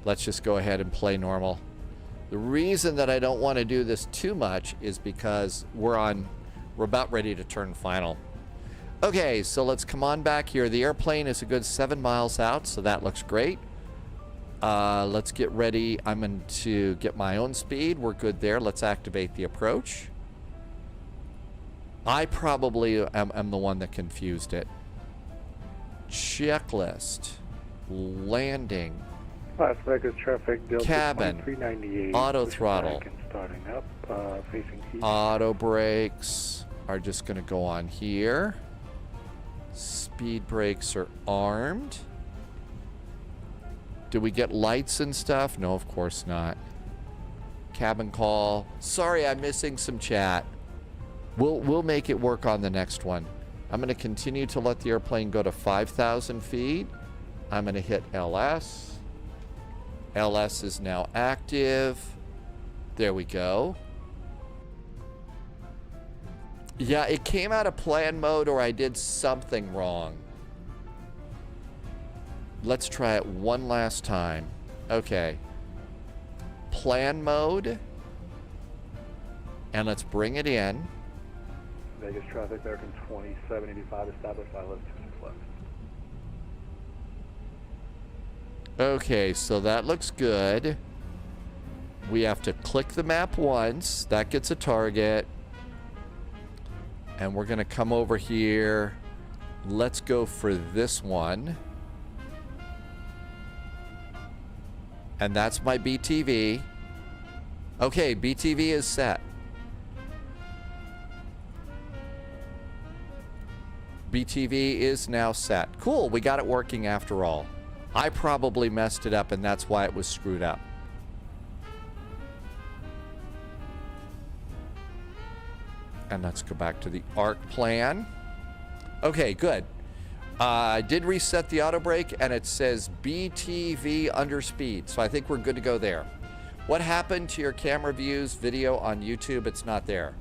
Let's just go ahead and play normal. The reason that I don't want to do this too much is because we're about ready to turn final. Okay, so let's come on back here. The airplane is a good 7 miles out, so that looks great. Let's get ready. I'm going to get my own speed. We're good there. Let's activate the approach. I probably am the one that confused it. Checklist. Landing. Las Vegas traffic, Delta Cabin. 2398. Auto throttle. Pushback and starting up, facing east. Auto brakes are just going to go on here. Speed brakes are armed. Do we get lights and stuff? No, of course not. Cabin call. Sorry, I'm missing some chat. We'll make it work on the next one. I'm going to continue to let the airplane go to 5,000 feet. I'm going to hit LS. LS is now active. There we go. Yeah, it came out of plan mode or I did something wrong. Let's try it one last time. Okay. Plan mode. And let's bring it in. Vegas traffic, American 2785, established ILS 26 left. Okay, so that looks good. We have to click the map once. That gets a target. And we're going to come over here. Let's go for this one. And that's my BTV. Okay, BTV is set. BTV is now set. Cool, we got it working after all. I probably messed it up and that's why it was screwed up. And let's go back to the ARC plan. Okay, good. I did reset the auto brake and it says BTV under speed. So I think we're good to go there. What happened to your camera views video on YouTube? It's not there.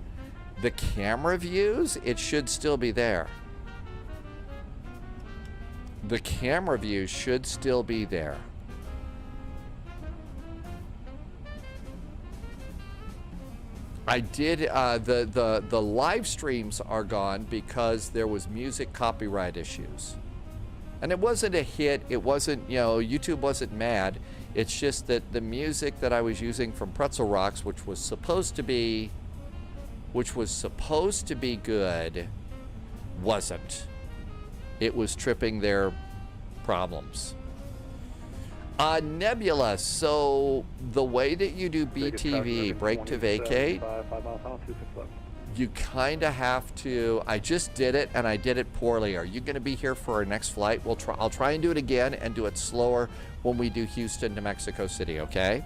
The camera views, it should still be there. The camera view should still be there. I did, the live streams are gone because there was music copyright issues. And it wasn't a hit, it wasn't, you know, YouTube wasn't mad. It's just that the music that I was using from Pretzel Rocks, which was supposed to be good, wasn't. It was tripping their problems. Nebula, so the way that you do BTV, brake to vacate, you kind of have to, I just did it and I did it poorly. Are you going to be here for our next flight? I'll try and do it again and do it slower when we do Houston to Mexico City, okay?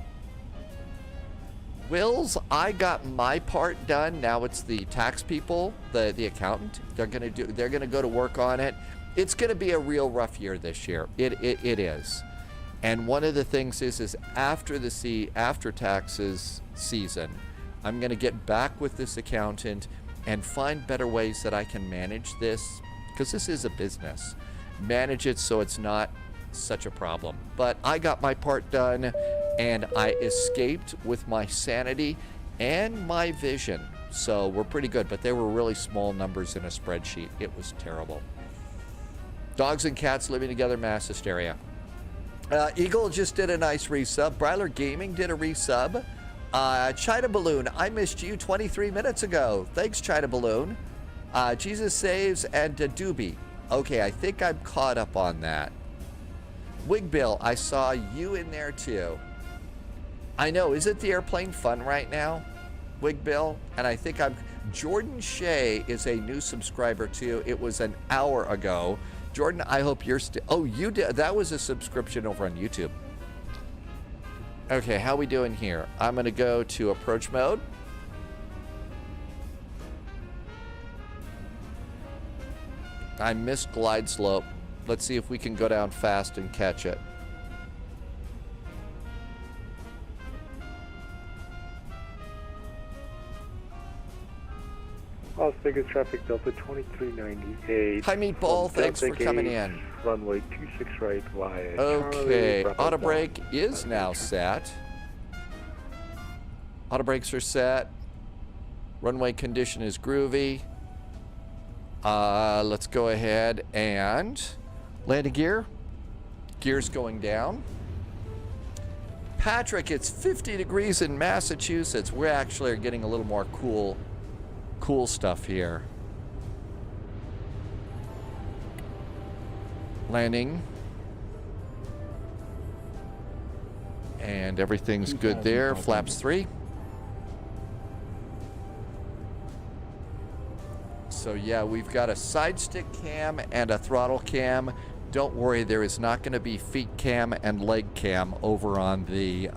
Wills, I got my part done. Now it's the tax people, the accountant. They're going to go to work on it. It's going to be a real rough year this year. It is. And one of the things is after taxes season, I'm going to get back with this accountant and find better ways that I can manage this, because this is a business. Manage it so it's not such a problem. But I got my part done and I escaped with my sanity and my vision. So we're pretty good, but they were really small numbers in a spreadsheet. It was terrible. Dogs and cats living together, mass hysteria. Eagle just did a nice resub. Bryler Gaming did a resub. China Balloon, I missed you 23 minutes ago. Thanks, China Balloon. Jesus Saves and Doobie. Okay, I think I'm caught up on that. Wig Bill, I saw you in there too. I know, is it the airplane fun right now? Wig Bill, and I think Jordan Shea is a new subscriber too. It was an hour ago. Jordan, I hope you're still, oh, you did, that was a subscription over on YouTube. Okay, how we doing here? I'm gonna go to approach mode. I missed glide slope. Let's see if we can go down fast and catch it. Las Vegas traffic Delta 2398. Hi, Meatball. Thanks for coming in. Runway 26 right via Okay, Charlie, auto brake is now set. Auto brakes are set. Runway condition is groovy. Let's go ahead and landing gear. Gear's going down. Patrick, it's 50 degrees in Massachusetts. We actually are getting a little more cool stuff here. Landing. And everything's good there. Flaps 3. So yeah, we've got a side stick cam and a throttle cam. Don't worry, there is not going to be feet cam and leg cam over on the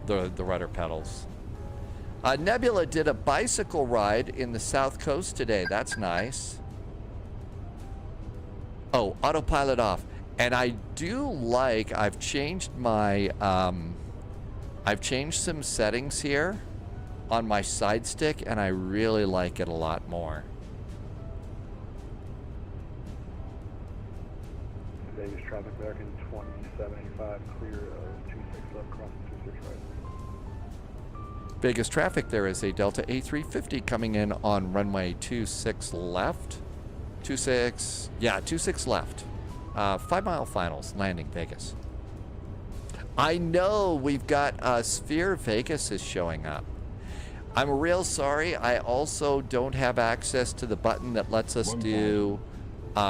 the rudder pedals. Nebula did a bicycle ride in the South Coast today. That's nice. Oh, autopilot off. And I do like, I've changed my, I've changed some settings here on my side stick, and I really like it a lot more. Vegas traffic American 2785 clear of 26 left crossing 26 right. Vegas traffic, there is a Delta A350 coming in on runway 26 left. 26 left. 5 mile finals, landing Vegas. I know we've got Sphere Vegas is showing up. I'm real sorry. I also don't have access to the button that lets us do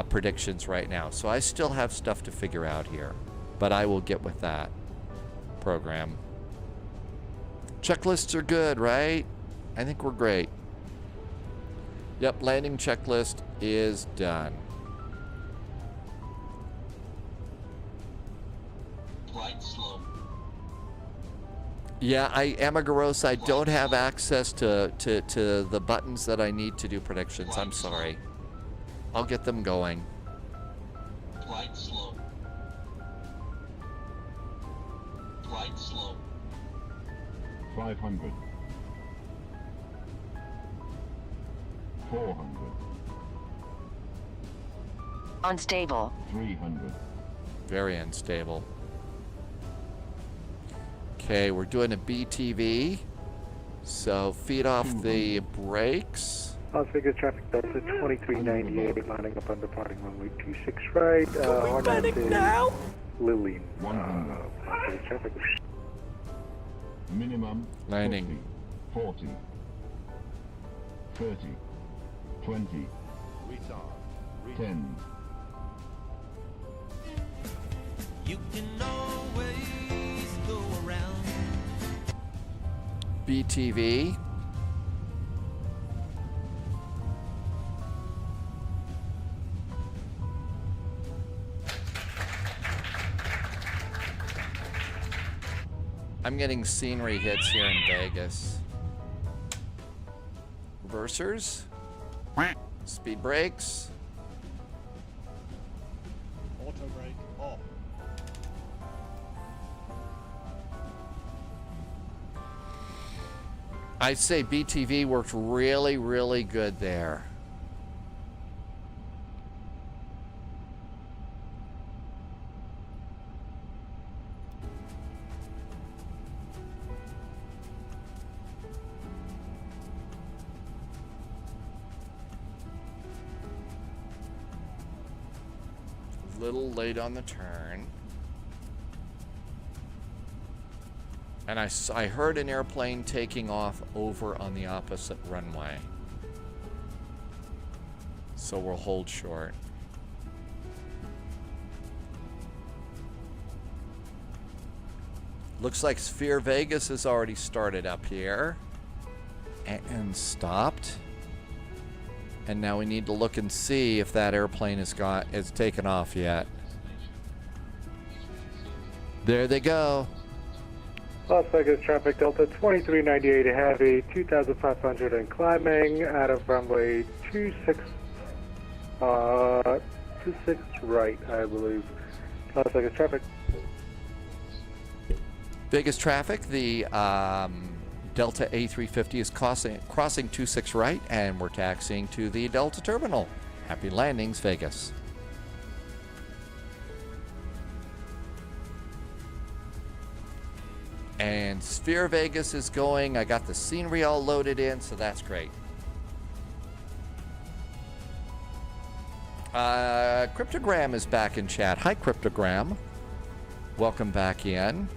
predictions right now. So I still have stuff to figure out here. But I will get with that program. Checklists are good, right? I think we're great. Yep, landing checklist is done. Yeah, Amagaros, I don't have access to the buttons that I need to do predictions. I'm sorry. I'll get them going. Glide slow. Glide slow. 500. 400. Unstable. 300. Very unstable. Okay, we're doing a BTV. So feed off the brakes. Las Vegas traffic Delta 2398 lining up on departing runway 26 right. Panic now? Lily. 100. Las Vegas traffic. Minimum. Landing. 40. 30. 20. 10. You can always go around. BTV. I'm getting scenery hits here in Vegas. Reversers. Speed brakes. Auto brake off. I'd say BTV worked really, really good there. Little late on the turn. And I heard an airplane taking off over on the opposite runway. So we'll hold short. Looks like Sphere Vegas has already started up here. And stopped. And now we need to look and see if that airplane is taken off yet. There they go. Las Vegas traffic Delta 2398 Heavy, 2500 and climbing out of runway 26 right, I believe. Las Vegas traffic. Vegas traffic, the Delta A350 is crossing 26 right, and we're taxiing to the Delta terminal. Happy landings, Vegas. And Sphere Vegas is going. I got the scenery all loaded in, so that's great. Cryptogram is back in chat. Hi, Cryptogram. Welcome back in.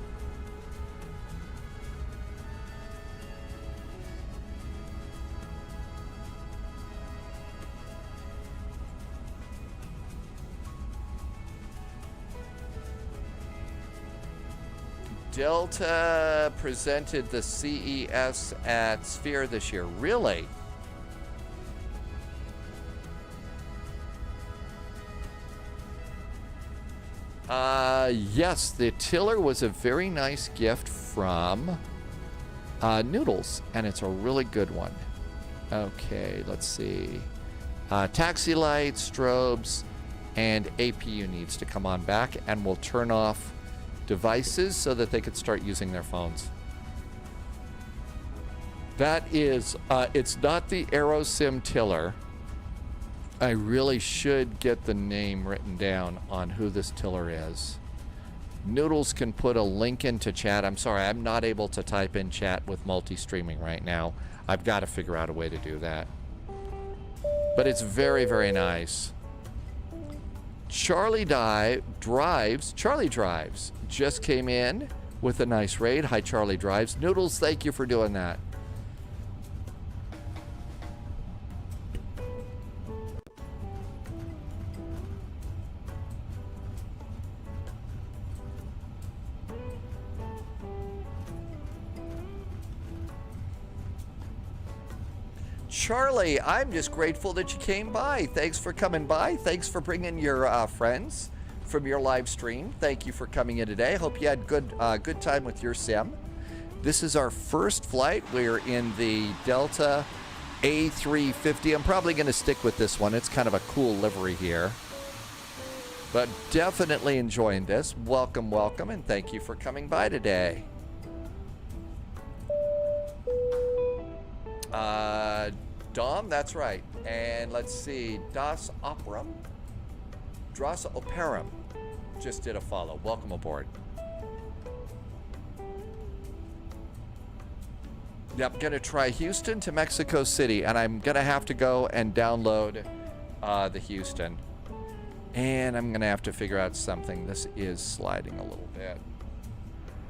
Delta presented the CES at Sphere this year. Really? Yes, the tiller was a very nice gift from Noodles, and it's a really good one. Okay, let's see. Taxi lights, strobes, and APU needs to come on back, and we'll turn off devices so that they could start using their phones. That is, it's not the AeroSim tiller. I really should get the name written down on who this tiller is. Noodles can put a link into chat. I'm sorry, I'm not able to type in chat with multi-streaming right now. I've got to figure out a way to do that. But it's very, very nice. Charlie Drives just came in with a nice raid. Hi, Charlie Drives. Noodles, thank you for doing that. Charlie, I'm just grateful that you came by. Thanks for coming by. Thanks for bringing your friends from your live stream. Thank you for coming in today. Hope you had good time with your sim. This is our first flight. We're in the Delta A350. I'm probably going to stick with this one. It's kind of a cool livery here. But definitely enjoying this. Welcome, welcome, and thank you for coming by today. Dom, that's right. And let's see, Das Operum just did a follow. Welcome aboard. Yep, gonna try Houston to Mexico City, and I'm gonna have to go and download the Houston. And I'm gonna have to figure out something. This is sliding a little bit.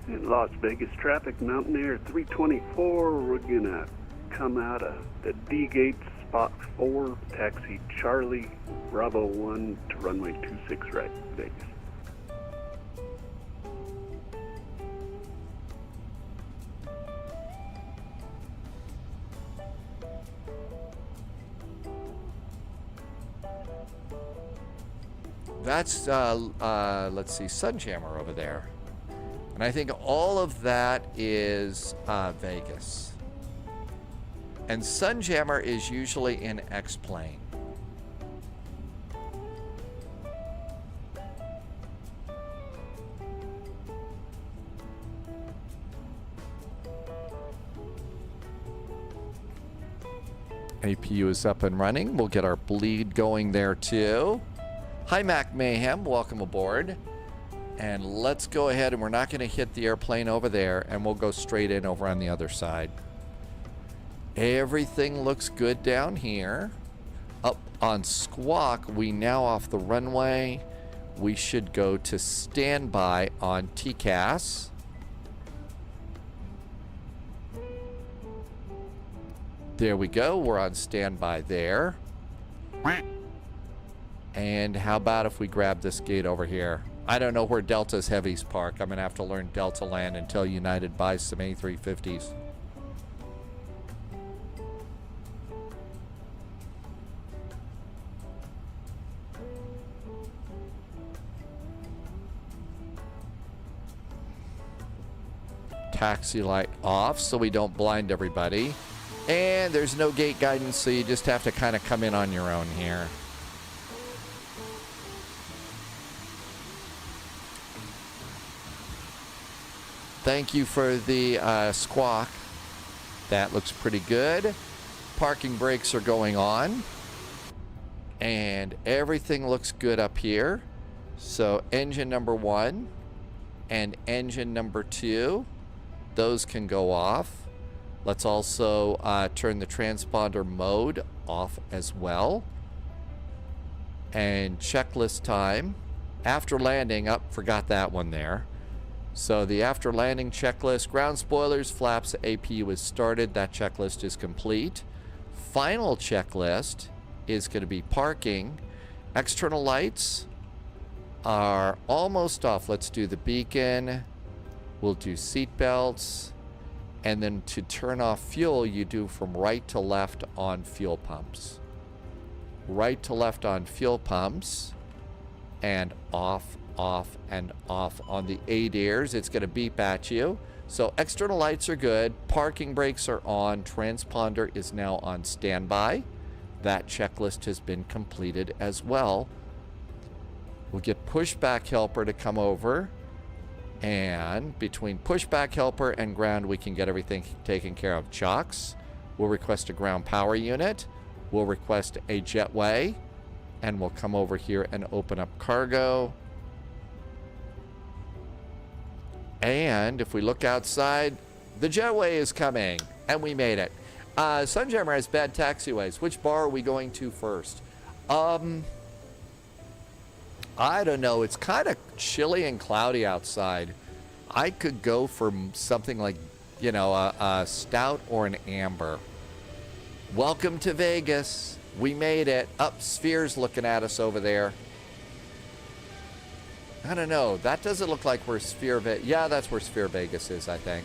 In Las Vegas traffic, Mountaineer 324, we're gonna come out of the D gate, spot 4, taxi Charlie, Bravo 1 to runway 26 right, Vegas. That's, let's see, Sunjammer over there. And I think all of that is Vegas. And Sunjammer is usually in X-Plane. APU is up and running. We'll get our bleed going there too. Hi, Mac Mayhem. Welcome aboard. And let's go ahead, and we're not going to hit the airplane over there, and we'll go straight in over on the other side. Everything looks good down here. Up on Squawk, we now off the runway. We should go to standby on TCAS. There we go. We're on standby there. And how about if we grab this gate over here? I don't know where Delta's heavies park. I'm going to have to learn Delta land until United buys some A350s. taxi light off so we don't blind everybody. And there's no gate guidance, so you just have to kind of come in on your own here. Thank you for the squawk. That looks pretty good. Parking brakes are going on. And everything looks good up here. So engine number 1 and engine number 2, those can go off. Let's also turn the transponder mode off as well. And checklist time. After landing, forgot that one there. So the after landing checklist, ground spoilers, flaps, APU is started. That checklist is complete. Final checklist is going to be parking. External lights are almost off. Let's do the beacon. We'll do seat belts. And then to turn off fuel, you do from right to left on fuel pumps. Right to left on fuel pumps. And off, off, and off on the ADIRs. It's going to beep at you. So external lights are good. Parking brakes are on. Transponder is now on standby. That checklist has been completed as well. We'll get pushback helper to come over. And between pushback helper and ground, we can get everything taken care of. Chocks. We'll request a ground power unit. We'll request a jetway. And we'll come over here and open up cargo. And if we look outside, the jetway is coming. And we made it. Sunjammer has bad taxiways. Which bar are we going to first? I don't know. It's kind of chilly and cloudy outside. I could go for something like, you know, a stout or an amber. Welcome to Vegas. We made it. Up, Sphere's looking at us over there. I don't know. That doesn't look like where Sphere Vegas... Yeah, that's where Sphere Vegas is, I think.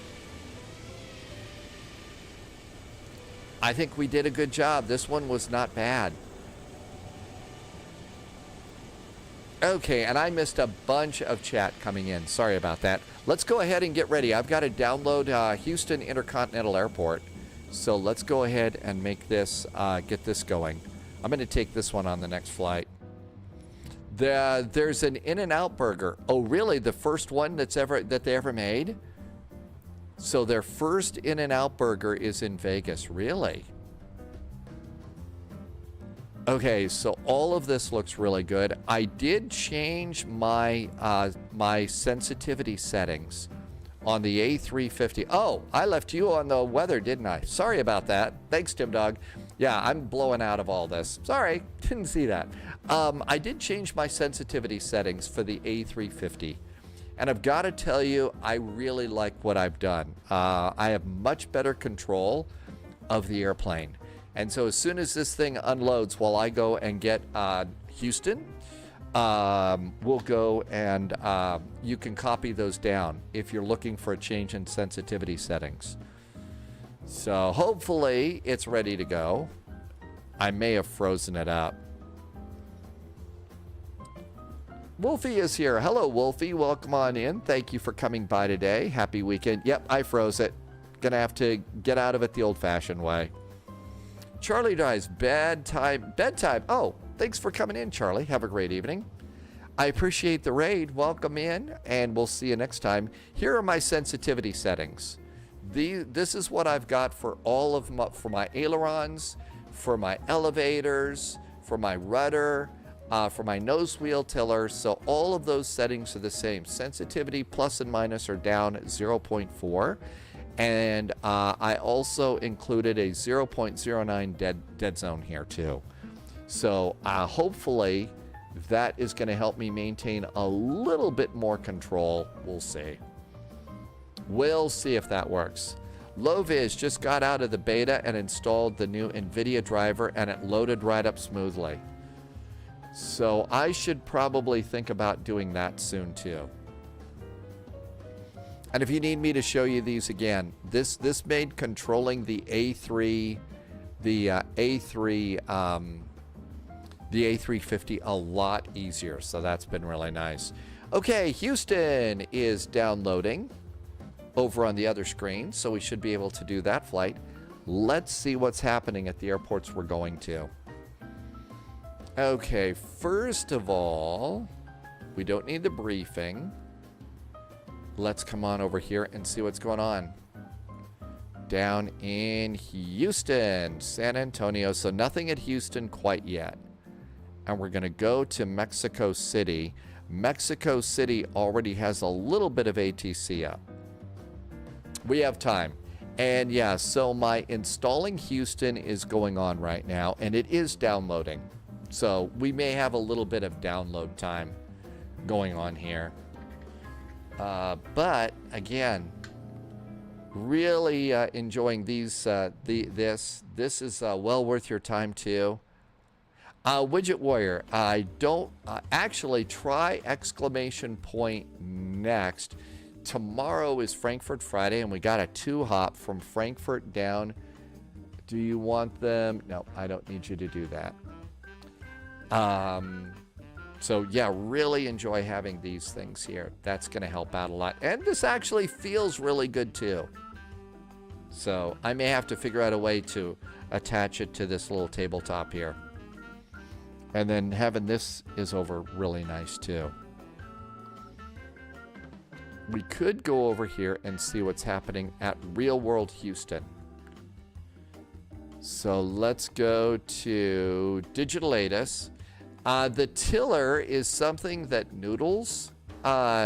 I think we did a good job. This one was not bad. Okay, and I missed a bunch of chat coming in. Sorry about that. Let's go ahead and get ready. I've got to download Houston Intercontinental Airport. So let's go ahead and make this, get this going. I'm going to take this one on the next flight. There's an In-N-Out burger. Oh, really? The first one that they ever made? So their first In-N-Out burger is in Vegas. Really? Okay, so all of this looks really good. I did change my my sensitivity settings on the A350. Oh, I left you on the weather, didn't I? Sorry about that. Thanks, Tim Dog. Yeah, I'm blowing out of all this. Sorry, didn't see that. I did change my sensitivity settings for the A350. And I've got to tell you, I really like what I've done. I have much better control of the airplane. And so as soon as this thing unloads, while I go and get Houston, we'll go and you can copy those down if you're looking for a change in sensitivity settings. So hopefully it's ready to go. I may have frozen it up. Wolfie is here. Hello, Wolfie. Welcome on in. Thank you for coming by today. Happy weekend. Yep, I froze it. Gonna have to get out of it the old-fashioned way. Charlie dies. Bedtime. Oh, thanks for coming in, Charlie. Have a great evening. I appreciate the raid. Welcome in, and we'll see you next time. Here are my sensitivity settings. This is what I've got for all of for my ailerons, for my elevators, for my rudder, for my nose wheel tiller. So all of those settings are the same. Sensitivity plus and minus are down at 0.4. And I also included a 0.09 dead zone here too. So hopefully that is going to help me maintain a little bit more control. We'll see. We'll see if that works. Loviz just got out of the beta and installed the new NVIDIA driver, and it loaded right up smoothly. So I should probably think about doing that soon too. And if you need me to show you these again, this made controlling the A350 a lot easier. So that's been really nice. Okay, Houston is downloading. over on the other screen, so we should be able to do that flight. Let's see what's happening at the airports we're going to. Okay, first of all, we don't need the briefing. Let's come on over here and see what's going on. Down in Houston, San Antonio. So nothing at Houston quite yet. And we're going to go to Mexico City. Mexico City already has a little bit of ATC up. We have time. And yeah, so my installing Houston is going on right now, and it is downloading. So we may have a little bit of download time going on here. But again, really enjoying these. This is well worth your time too. Widget Warrior, I don't actually try exclamation point next. Tomorrow is Frankfurt Friday, and we got a 2-hop from Frankfurt down. Do you want them? No, I don't need you to do that. So yeah, really enjoy having these things here. That's going to help out a lot. And this actually feels really good too. So I may have to figure out a way to attach it to this little tabletop here. And then having this is over really nice too. We could go over here and see what's happening at Real World Houston. So let's go to Digital ATIS. The tiller is something that Noodles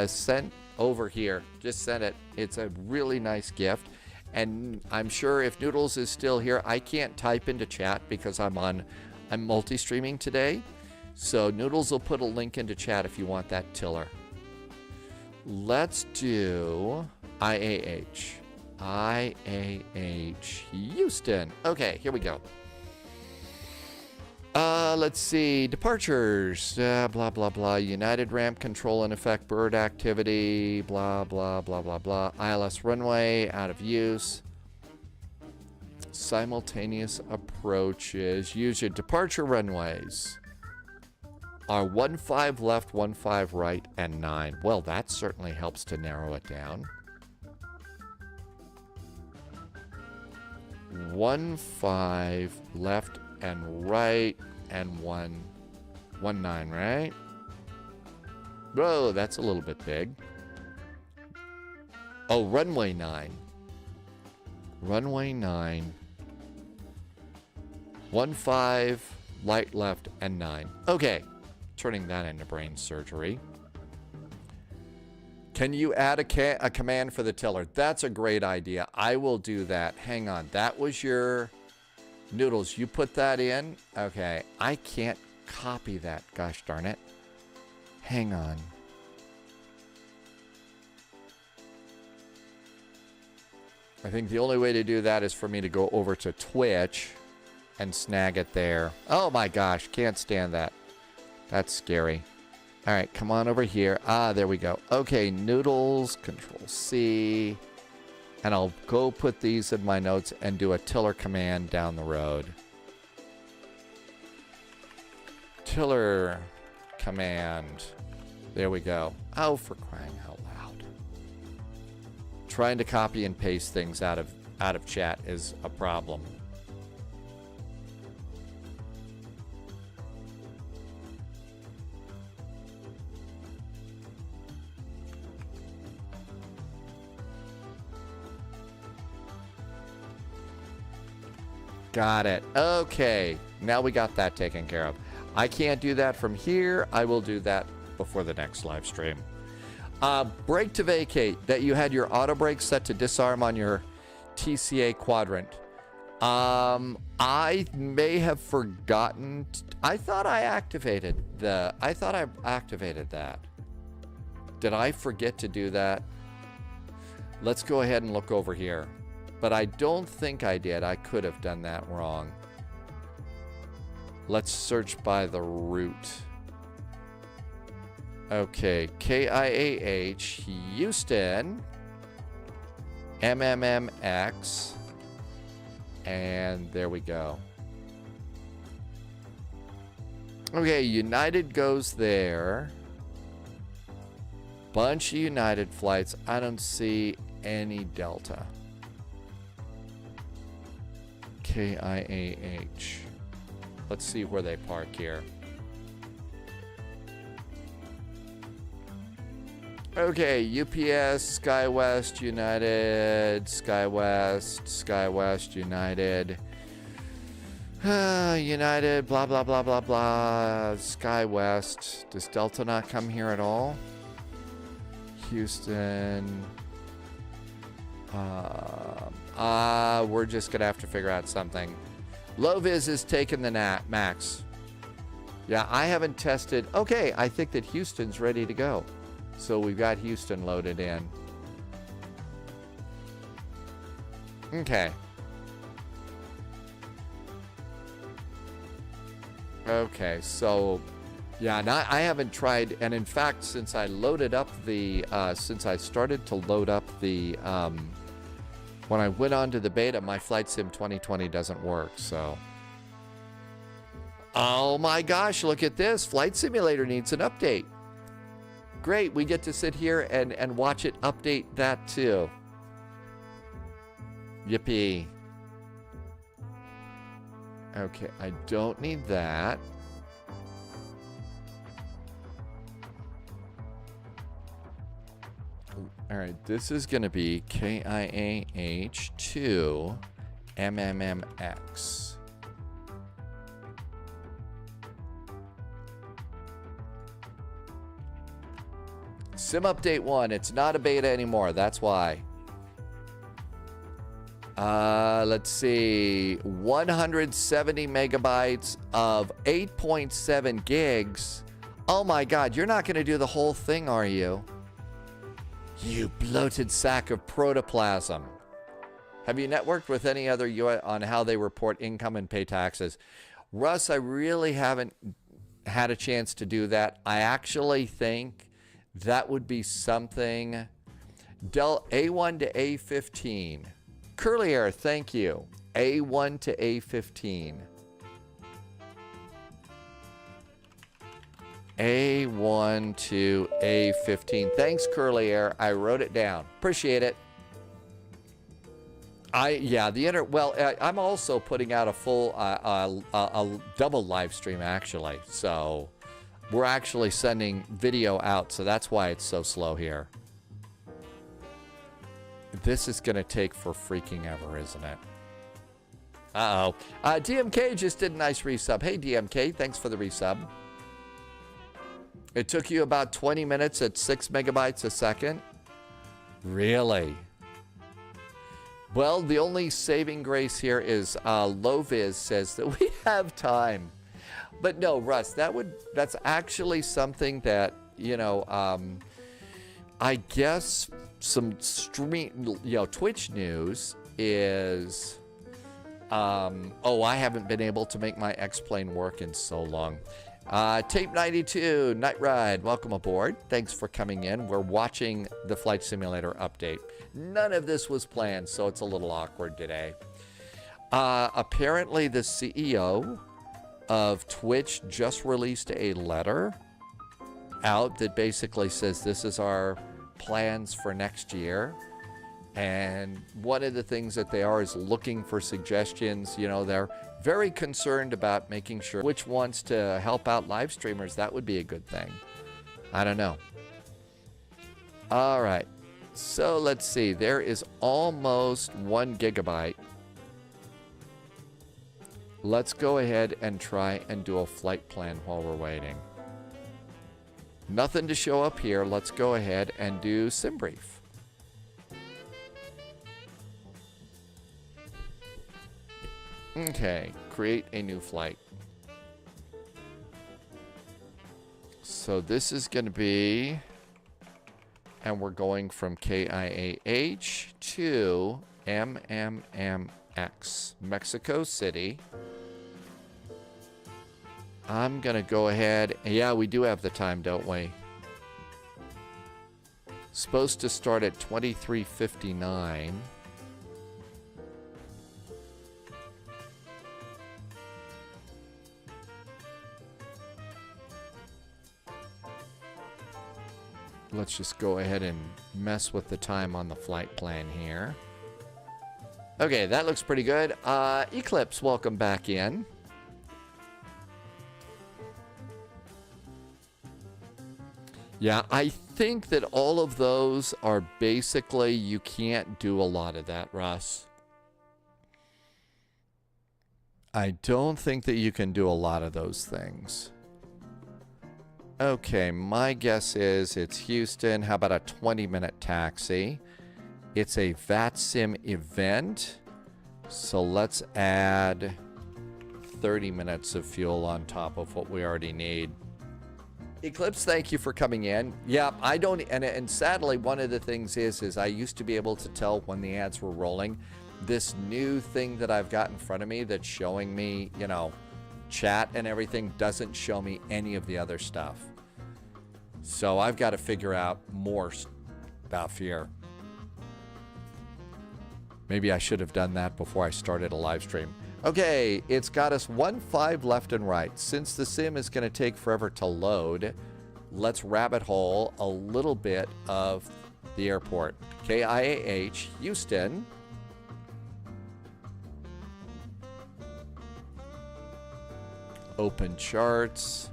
sent over here. Just sent it. It's a really nice gift. And I'm sure if Noodles is still here, I can't type into chat because I'm multi-streaming today. So Noodles will put a link into chat if you want that tiller. Let's do IAH. IAH Houston. Okay, here we go. Let's see. Departures. Blah, blah, blah. United ramp control in effect. Bird activity. Blah, blah, blah, blah, blah. ILS runway out of use. Simultaneous approaches. Use your departure runways. Are 15 left, 15 right, and 9. Well, that certainly helps to narrow it down. 15 left and right, and 19, right? Whoa, that's a little bit big. Oh, runway 9. Runway 9. 15 light left and 9. Okay. Turning that into brain surgery. Can you add a command for the tiller? That's a great idea. I will do that. Hang on. That was your Noodles. You put that in? Okay. I can't copy that. Gosh darn it. Hang on. I think the only way to do that is for me to go over to Twitch and snag it there. Oh my gosh. Can't stand that. That's scary. All right, come on over here. Ah, there we go. Okay, Noodles, Control C. And I'll go put these in my notes and do a tiller command down the road. Tiller command. There we go. Oh, for crying out loud. Trying to copy and paste things out of chat is a problem. Got it. Okay. Now we got that taken care of. I can't do that from here. I will do that before the next live stream. Brake to vacate. That you had your auto brake set to disarm on your TCA quadrant. I may have forgotten. I thought I activated that. Did I forget to do that? Let's go ahead and look over here. But I don't think I did. I could have done that wrong. Let's search by the route. Okay, KIAH, Houston, MMMX, and there we go. Okay, United goes there. Bunch of United flights. I don't see any Delta. KIAH. Let's see where they park here. Okay, UPS, SkyWest, United, SkyWest, United. United, blah, blah, blah, blah, blah. SkyWest. Does Delta not come here at all? Houston. We're just going to have to figure out something. Low-vis is taking the max. Yeah, I haven't tested. Okay, I think that Houston's ready to go. So we've got Houston loaded in. Okay. Okay, so yeah, I haven't tried, and in fact, since I loaded up the, since I started to load up the, when I went on to the beta, my Flight Sim 2020 doesn't work, so. Oh my gosh, look at this. Flight Simulator needs an update. Great, we get to sit here and watch it update that too. Yippee. Okay, I don't need that. All right, this is going to be KIAH2 MMMX. Sim update 1. It's not a beta anymore. That's why. Let's see. 170 megabytes of 8.7 gigs. Oh my God, you're not going to do the whole thing, are you? You bloated sack of protoplasm. Have you networked with any other US on how they report income and pay taxes? Russ, I really haven't had a chance to do that. I actually think that would be something. A1 to A15. Curly Air, thank you. A1 to A15. A1 to A15. Thanks, Curly Air. I wrote it down. Appreciate it. I'm also putting out a full, a double live stream, actually. So we're actually sending video out, so that's why it's so slow here. This is going to take for freaking ever, isn't it? Uh-oh. DMK just did a nice resub. Hey, DMK, thanks for the resub. It took you about 20 minutes at 6 megabytes a second? Really? Well, the only saving grace here is Loviz says that we have time. But no, Russ, that's actually something that, you know, I guess some Twitch news is, I haven't been able to make my X-Plane work in so long. Tape 92, Night Ride, welcome aboard. Thanks for coming in. We're watching the Flight Simulator update. None of this was planned, so it's a little awkward today. Apparently, the CEO of Twitch just released a letter out that basically says this is our plans for next year. And one of the things that they are is looking for suggestions. You know, they're very concerned about making sure which wants to help out live streamers. That would be a good thing. I don't know. All right. So let's see. There is almost 1 gigabyte. Let's go ahead and try and do a flight plan while we're waiting. Nothing to show up here. Let's go ahead and do SimBrief. Okay, create a new flight. So this is going to be, and we're going from KIAH to MMMX, Mexico City. I'm going to go ahead. Yeah, we do have the time, don't we? Supposed to start at 23:59. let's just go ahead and mess with the time on the flight plan here. Okay, that looks pretty good. Eclipse, welcome back in. Yeah, I think that all of those are basically, you can't do a lot of that, Russ. I don't think that you can do a lot of those things. Okay, my guess is it's Houston. How about a 20-minute taxi? It's a VATSIM event. So let's add 30 minutes of fuel on top of what we already need. Eclipse, thank you for coming in. Yeah, I don't, and sadly, one of the things is I used to be able to tell when the ads were rolling. This new thing that I've got in front of me that's showing me, you know, chat and everything doesn't show me any of the other stuff. So I've got to figure out more stuff here. Maybe I should have done that before I started a live stream. Okay, it's got us 1-5 left and right. Since the sim is going to take forever to load, let's rabbit hole a little bit of the airport. KIAH, Houston. Open charts.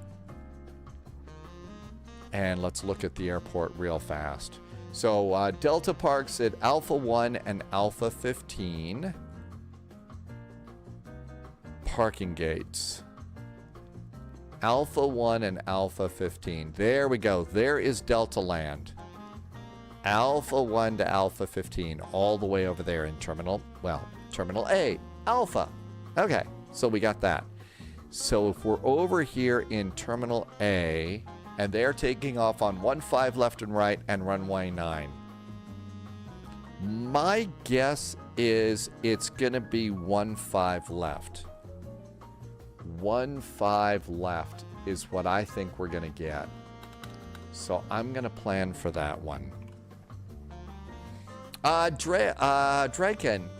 And let's look at the airport real fast. So Delta parks at Alpha 1 and Alpha 15. Parking gates. Alpha 1 and Alpha 15. There we go. There is Delta land. Alpha 1 to Alpha 15. All the way over there in Terminal, well, Terminal A. Alpha. Okay, so we got that. So if we're over here in Terminal A, and they're taking off on 1-5 left and right and runway 9. My guess is it's going to be 1-5 left. 1-5 left is what I think we're going to get. So I'm going to plan for that one. Draken,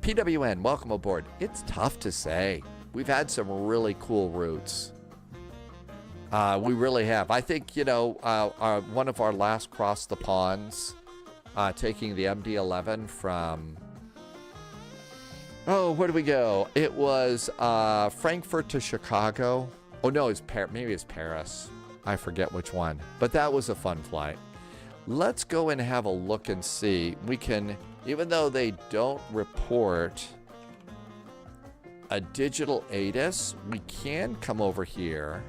PWN, welcome aboard. It's tough to say. We've had some really cool routes. We really have. I think, you know, one of our last cross the ponds, taking the MD-11 from, oh, where do we go? It was Frankfurt to Chicago. Oh, no, it's maybe it's Paris. I forget which one. But that was a fun flight. Let's go and have a look and see. We can, even though they don't report a digital ATIS, we can come over here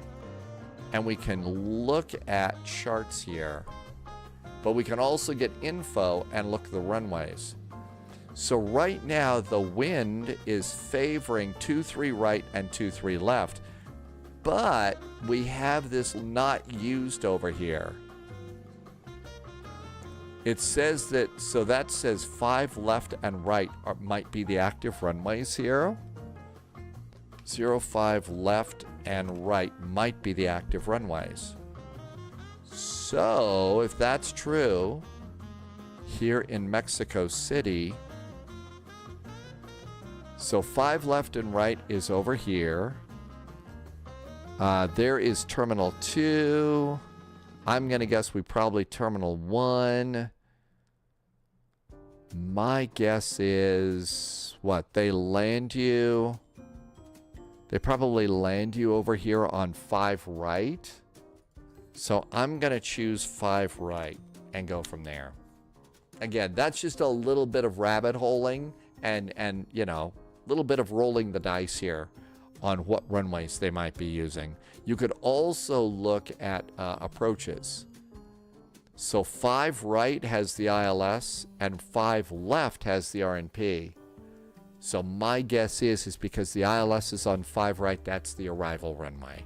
and we can look at charts here. But we can also get info and look at the runways. So right now, the wind is favoring 23 right and 23 left. But we have this not used over here. It says that, so that says 5 left and right might be the active runways here. 05 left and right might be the active runways. So if that's true, here in Mexico City, so 5 left and right is over here. There is Terminal 2. I'm going to guess we probably Terminal 1. My guess is, what, they land you... They probably land you over here on 5 right. So I'm going to choose 5 right and go from there. Again, that's just a little bit of rabbit holing and you know, a little bit of rolling the dice here on what runways they might be using. You could also look at approaches. So 5 right has the ILS and 5 left has the RNP. So my guess is because the ILS is on 5 right, that's the arrival runway.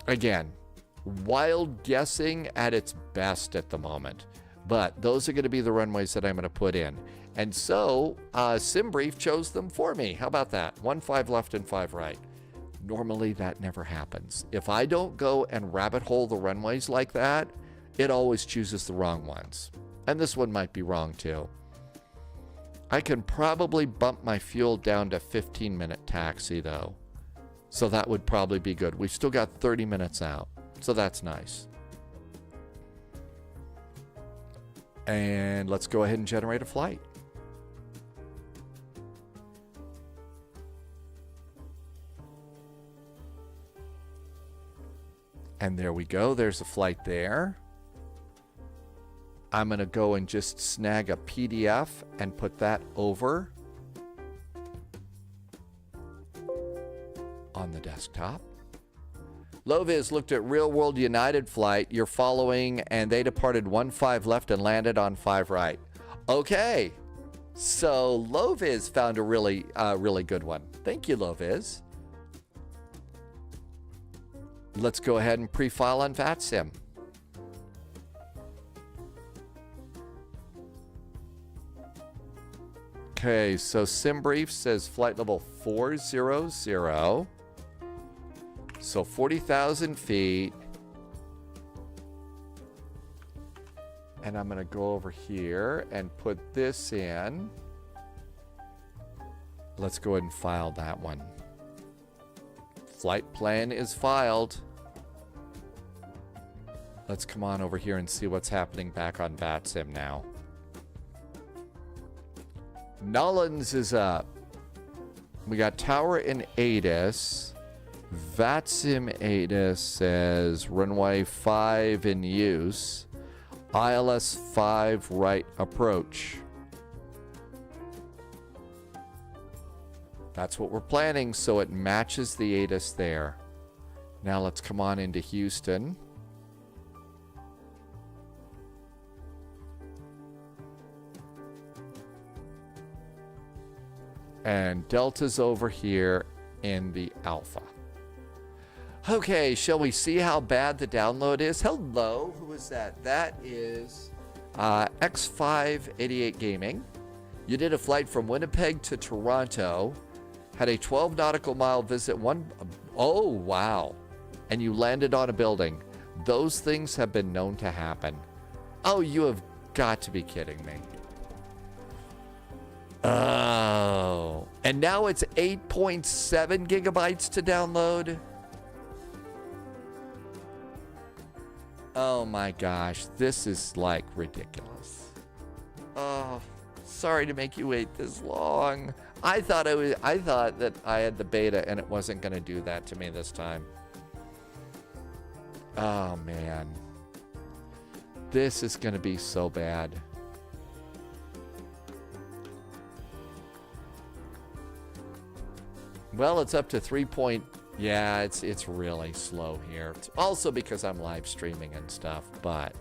Again, wild guessing at its best at the moment. But those are going to be the runways that I'm going to put in. And so, SimBrief chose them for me. How about that? 1-5 left and 5 right. Normally that never happens. If I don't go and rabbit hole the runways like that, it always chooses the wrong ones. And this one might be wrong too. I can probably bump my fuel down to 15-minute taxi though. So that would probably be good. We've still got 30 minutes out. So that's nice. And let's go ahead and generate a flight. And there we go. There's a flight there. I'm going to go and just snag a PDF and put that over on the desktop. Loviz looked at Real World United flight. You're following, and they departed 15 left and landed on 5 right. Okay. So Loviz found a really good one. Thank you, Loviz. Let's go ahead and pre-file on VATSIM. Okay, so SimBrief says flight level 400. So 40,000 feet. And I'm going to go over here and put this in. Let's go ahead and file that one. Flight plan is filed. Let's come on over here and see what's happening back on VATSIM now. Nollins is up. We got Tower and ATIS. VATSIM ATIS says runway 5 in use. ILS 5 right approach. That's what we're planning, so it matches the ATIS there. Now let's come on into Houston. And Delta's over here in the Alpha. Okay, shall we see how bad the download is? Hello, who is that? That is X588 Gaming. You did a flight from Winnipeg to Toronto. Had a 12 nautical mile visit. Oh, wow. And you landed on a building. Those things have been known to happen. Oh, you have got to be kidding me. Oh. And now it's 8.7 gigabytes to download. Oh my gosh. This is like ridiculous. Oh, sorry to make you wait this long. I thought that I had the beta and it wasn't going to do that to me this time. Oh man. This is going to be so bad. Well, it's up to 3. Yeah, it's really slow here. It's also because I'm live streaming and stuff, but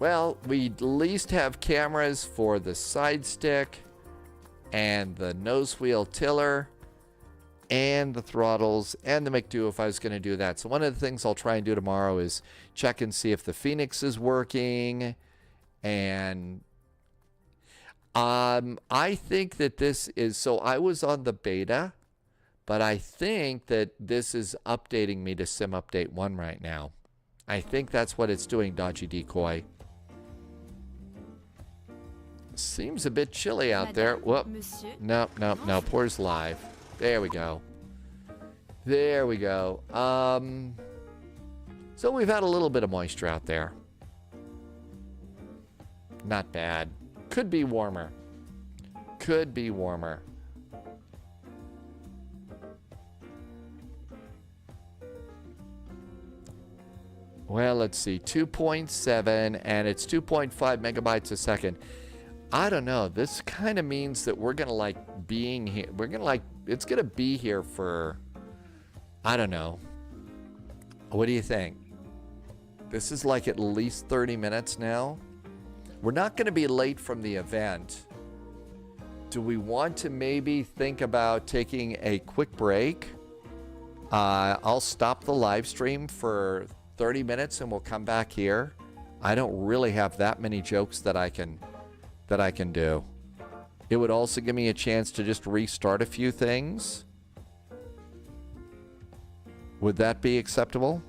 well, we at least have cameras for the side stick and the nose wheel tiller and the throttles and the McDo if I was going to do that. So one of the things I'll try and do tomorrow is check and see if the Phoenix is working. And I think that this is, so I was on the beta, but I think that this is updating me to Sim Update 1 right now. I think that's what it's doing, Dodgy Decoy. Seems a bit chilly out there. Whoop. No. Pours live. There we go. There we go. So we've had a little bit of moisture out there. Not bad. Could be warmer. Could be warmer. Well, let's see. 2.7 and it's 2.5 megabytes a second. I don't know. This kind of means that we're going to like being here. We're going to like, it's going to be here for, I don't know. What do you think? This is like at least 30 minutes now. We're not going to be late from the event. Do we want to maybe think about taking a quick break? I'll stop the live stream for 30 minutes and we'll come back here. I don't really have that many jokes that I can do. It would also give me a chance to just restart a few things. Would that be acceptable?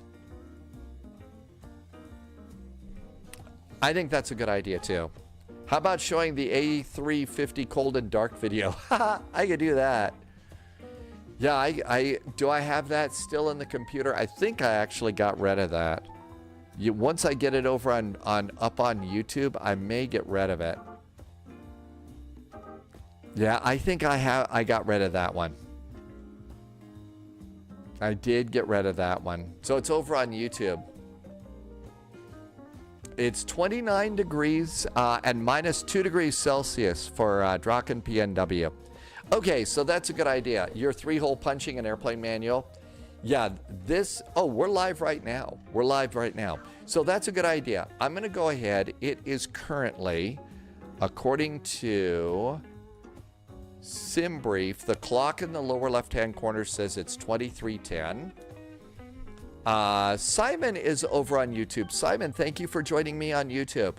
I think that's a good idea too. How about showing the A350 cold and dark video? I could do that. Yeah, I do I have that still in the computer? I think I actually got rid of that. Once I get it over up on YouTube, I may get rid of it. Yeah, I think I got rid of that one. I did get rid of that one. So it's over on YouTube. It's 29 degrees and minus 2 degrees Celsius for Draken PNW. Okay, so that's a good idea. Your 3-hole punching and airplane manual. Yeah, we're live right now. We're live right now. So that's a good idea. I'm going to go ahead. It is currently, according to SimBrief, the clock in the lower left-hand corner says it's 23:10. Simon is over on YouTube. Simon, thank you for joining me on YouTube.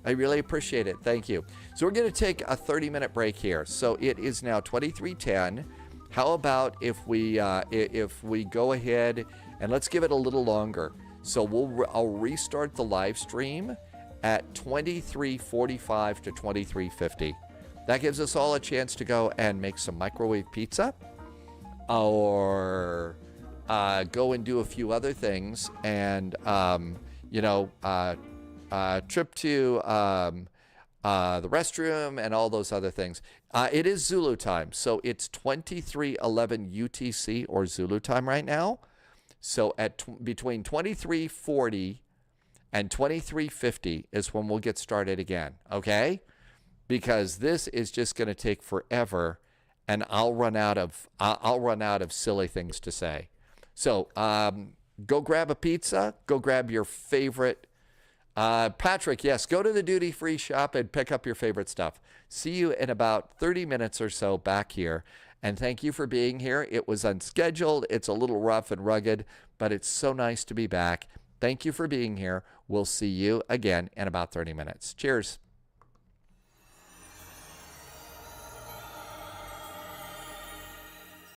I really appreciate it. Thank you. So we're going to take a 30-minute break here. So it is now 23:10. How about if we go ahead and let's give it a little longer. So I'll restart the live stream at 23:45 to 23:50. That gives us all a chance to go and make some microwave pizza or go and do a few other things and, trip to the restroom and all those other things. It is Zulu time, so it's 23:11 UTC or Zulu time right now. So between 23:40 and 23:50 is when we'll get started again, okay? Because this is just going to take forever, and I'll run out of silly things to say. So go grab a pizza. Go grab your favorite. Patrick, yes, go to the duty-free shop and pick up your favorite stuff. See you in about 30 minutes or so back here. And thank you for being here. It was unscheduled. It's a little rough and rugged, but it's so nice to be back. Thank you for being here. We'll see you again in about 30 minutes. Cheers.